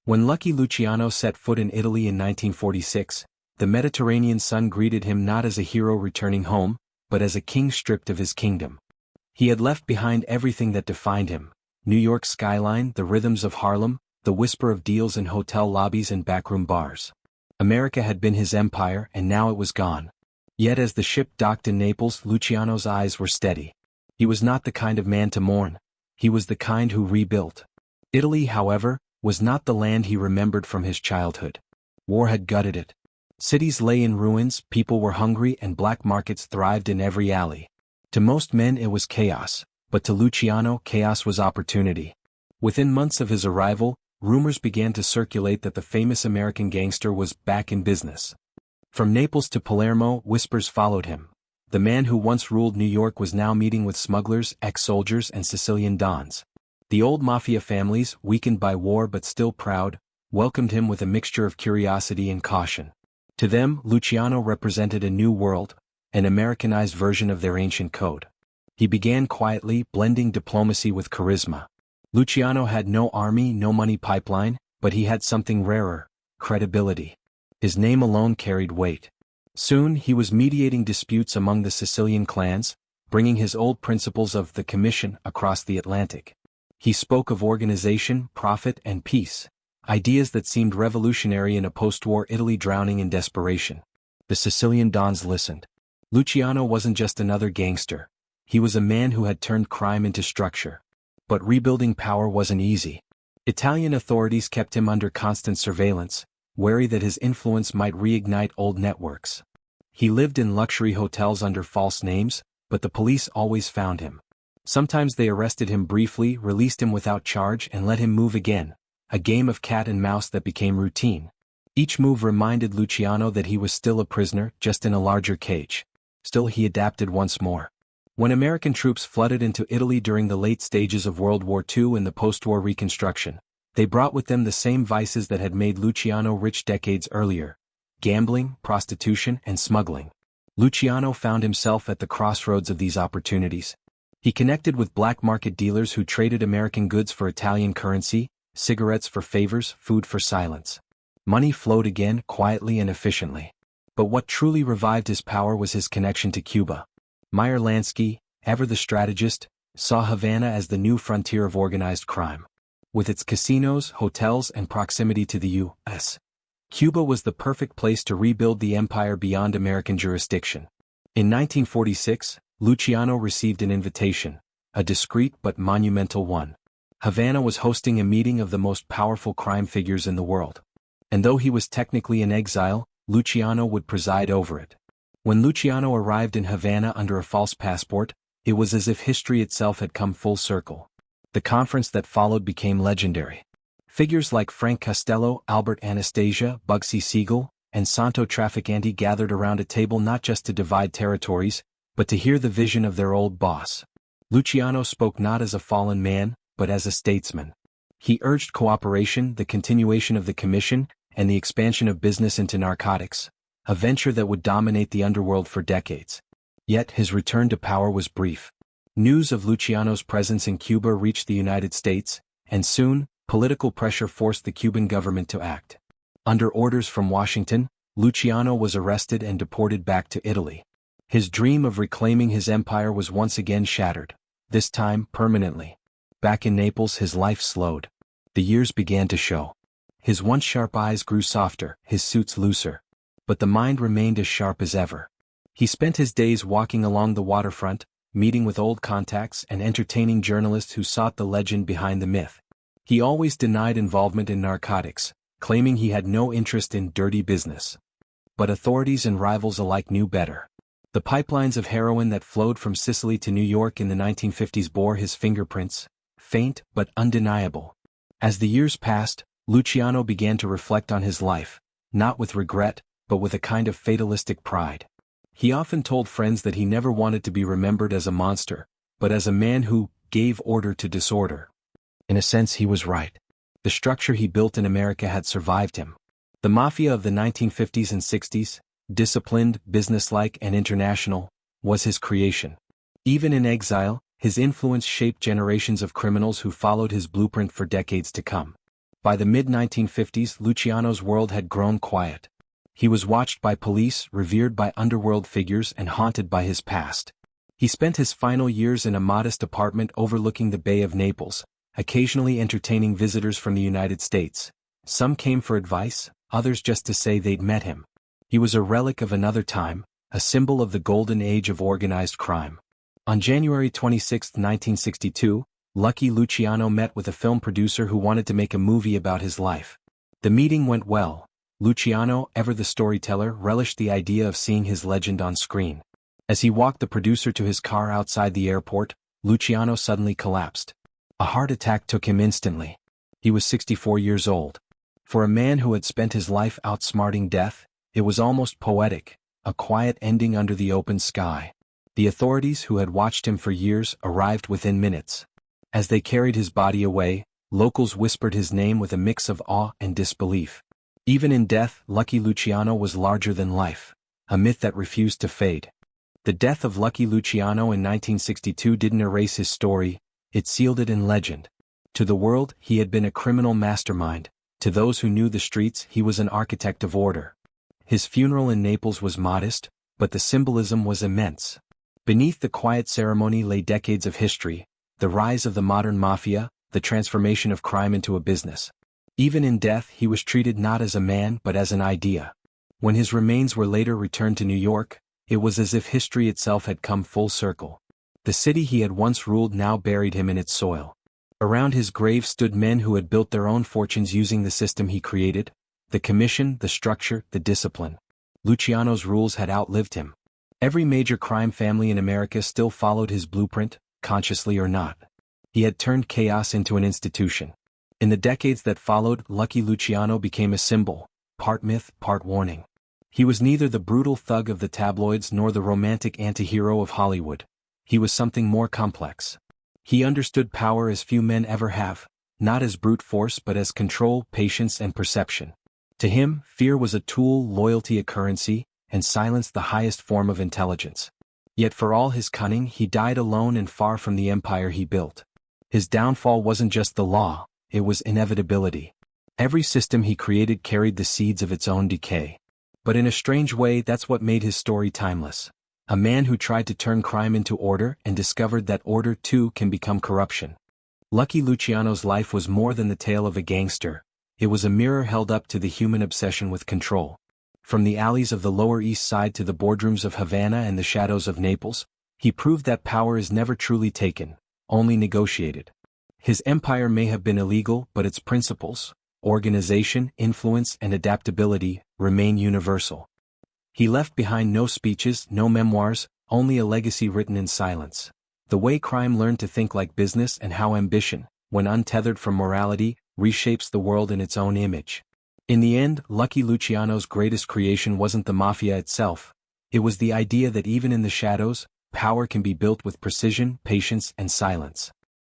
When Lucky Luciano set foot in Italy in 1946, the Mediterranean sun greeted him not as a hero returning home, but as a king stripped of his kingdom. He had left behind everything that defined him: New York's skyline, the rhythms of Harlem, the whisper of deals in hotel lobbies and backroom bars. America had been his empire and now it was gone. Yet as the ship docked in Naples, Luciano's eyes were steady. He was not the kind of man to mourn. He was the kind who rebuilt. Italy, however, was not the land he remembered from his childhood. War had gutted it. Cities lay in ruins, people were hungry, and black markets thrived in every alley. To most men it was chaos, but to Luciano, chaos was opportunity. Within months of his arrival, rumors began to circulate that the famous American gangster was back in business. From Naples to Palermo, whispers followed him. The man who once ruled New York was now meeting with smugglers, ex-soldiers, and Sicilian dons. The old Mafia families, weakened by war but still proud, welcomed him with a mixture of curiosity and caution. To them, Luciano represented a new world, an Americanized version of their ancient code. He began quietly, blending diplomacy with charisma. Luciano had no army, no money pipeline, but he had something rarer: credibility. His name alone carried weight. Soon he was mediating disputes among the Sicilian clans, bringing his old principles of the Commission across the Atlantic. He spoke of organization, profit, and peace, ideas that seemed revolutionary in a post-war Italy drowning in desperation. The Sicilian dons listened. Luciano wasn't just another gangster. He was a man who had turned crime into structure. But rebuilding power wasn't easy. Italian authorities kept him under constant surveillance, wary that his influence might reignite old networks. He lived in luxury hotels under false names, but the police always found him. Sometimes they arrested him briefly, released him without charge, and let him move again, a game of cat and mouse that became routine. Each move reminded Luciano that he was still a prisoner, just in a larger cage. Still, he adapted once more. When American troops flooded into Italy during the late stages of World War II and the post-war reconstruction, they brought with them the same vices that had made Luciano rich decades earlier: gambling, prostitution, and smuggling. Luciano found himself at the crossroads of these opportunities. He connected with black market dealers who traded American goods for Italian currency, cigarettes for favors, food for silence. Money flowed again, quietly and efficiently. But what truly revived his power was his connection to Cuba. Meyer Lansky, ever the strategist, saw Havana as the new frontier of organized crime. With its casinos, hotels, and proximity to the U.S., Cuba was the perfect place to rebuild the empire beyond American jurisdiction. In 1946, Luciano received an invitation, a discreet but monumental one. Havana was hosting a meeting of the most powerful crime figures in the world. And though he was technically in exile, Luciano would preside over it. When Luciano arrived in Havana under a false passport, it was as if history itself had come full circle. The conference that followed became legendary. Figures like Frank Costello, Albert Anastasia, Bugsy Siegel, and Santo Trafficante gathered around a table not just to divide territories, but to hear the vision of their old boss. Luciano spoke not as a fallen man, but as a statesman. He urged cooperation, the continuation of the commission, and the expansion of business into narcotics, a venture that would dominate the underworld for decades. Yet his return to power was brief. News of Luciano's presence in Cuba reached the United States, and soon, political pressure forced the Cuban government to act. Under orders from Washington, Luciano was arrested and deported back to Italy. His dream of reclaiming his empire was once again shattered, this time permanently. Back in Naples, his life slowed. The years began to show. His once sharp eyes grew softer, his suits looser. But the mind remained as sharp as ever. He spent his days walking along the waterfront, meeting with old contacts and entertaining journalists who sought the legend behind the myth. He always denied involvement in narcotics, claiming he had no interest in dirty business. But authorities and rivals alike knew better. The pipelines of heroin that flowed from Sicily to New York in the 1950s bore his fingerprints, faint but undeniable. As the years passed, Luciano began to reflect on his life, not with regret, but with a kind of fatalistic pride. He often told friends that he never wanted to be remembered as a monster, but as a man who gave order to disorder. In a sense, he was right. The structure he built in America had survived him. The Mafia of the 1950s and 60s, disciplined, businesslike, and international, was his creation. Even in exile, his influence shaped generations of criminals who followed his blueprint for decades to come. By the mid-1950s, Luciano's world had grown quiet. He was watched by police, revered by underworld figures, and haunted by his past. He spent his final years in a modest apartment overlooking the Bay of Naples, occasionally entertaining visitors from the United States. Some came for advice, others just to say they'd met him. He was a relic of another time, a symbol of the golden age of organized crime. On January 26, 1962, Lucky Luciano met with a film producer who wanted to make a movie about his life. The meeting went well. Luciano, ever the storyteller, relished the idea of seeing his legend on screen. As he walked the producer to his car outside the airport, Luciano suddenly collapsed. A heart attack took him instantly. He was 64 years old. For a man who had spent his life outsmarting death, it was almost poetic, a quiet ending under the open sky. The authorities, who had watched him for years, arrived within minutes. As they carried his body away, locals whispered his name with a mix of awe and disbelief. Even in death, Lucky Luciano was larger than life, a myth that refused to fade. The death of Lucky Luciano in 1962 didn't erase his story, it sealed it in legend. To the world, he had been a criminal mastermind. To those who knew the streets, he was an architect of order. His funeral in Naples was modest, but the symbolism was immense. Beneath the quiet ceremony lay decades of history, the rise of the modern mafia, the transformation of crime into a business. Even in death, he was treated not as a man but as an idea. When his remains were later returned to New York, it was as if history itself had come full circle. The city he had once ruled now buried him in its soil. Around his grave stood men who had built their own fortunes using the system he created, the commission, the structure, the discipline. Luciano's rules had outlived him. Every major crime family in America still followed his blueprint, consciously or not. He had turned chaos into an institution. In the decades that followed, Lucky Luciano became a symbol, part myth, part warning. He was neither the brutal thug of the tabloids nor the romantic anti-hero of Hollywood. He was something more complex. He understood power as few men ever have, not as brute force but as control, patience and perception. To him, fear was a tool, loyalty a currency, and silence the highest form of intelligence. Yet for all his cunning he died alone and far from the empire he built. His downfall wasn't just the law, it was inevitability. Every system he created carried the seeds of its own decay. But in a strange way that's what made his story timeless. A man who tried to turn crime into order and discovered that order too can become corruption. Lucky Luciano's life was more than the tale of a gangster. It was a mirror held up to the human obsession with control. From the alleys of the Lower East Side to the boardrooms of Havana and the shadows of Naples, he proved that power is never truly taken, only negotiated. His empire may have been illegal, but its principles, organization, influence, and adaptability, remain universal. He left behind no speeches, no memoirs, only a legacy written in silence. The way crime learned to think like business and how ambition, when untethered from morality, reshapes the world in its own image. In the end, Lucky Luciano's greatest creation wasn't the Mafia itself. It was the idea that even in the shadows, power can be built with precision, patience, and silence.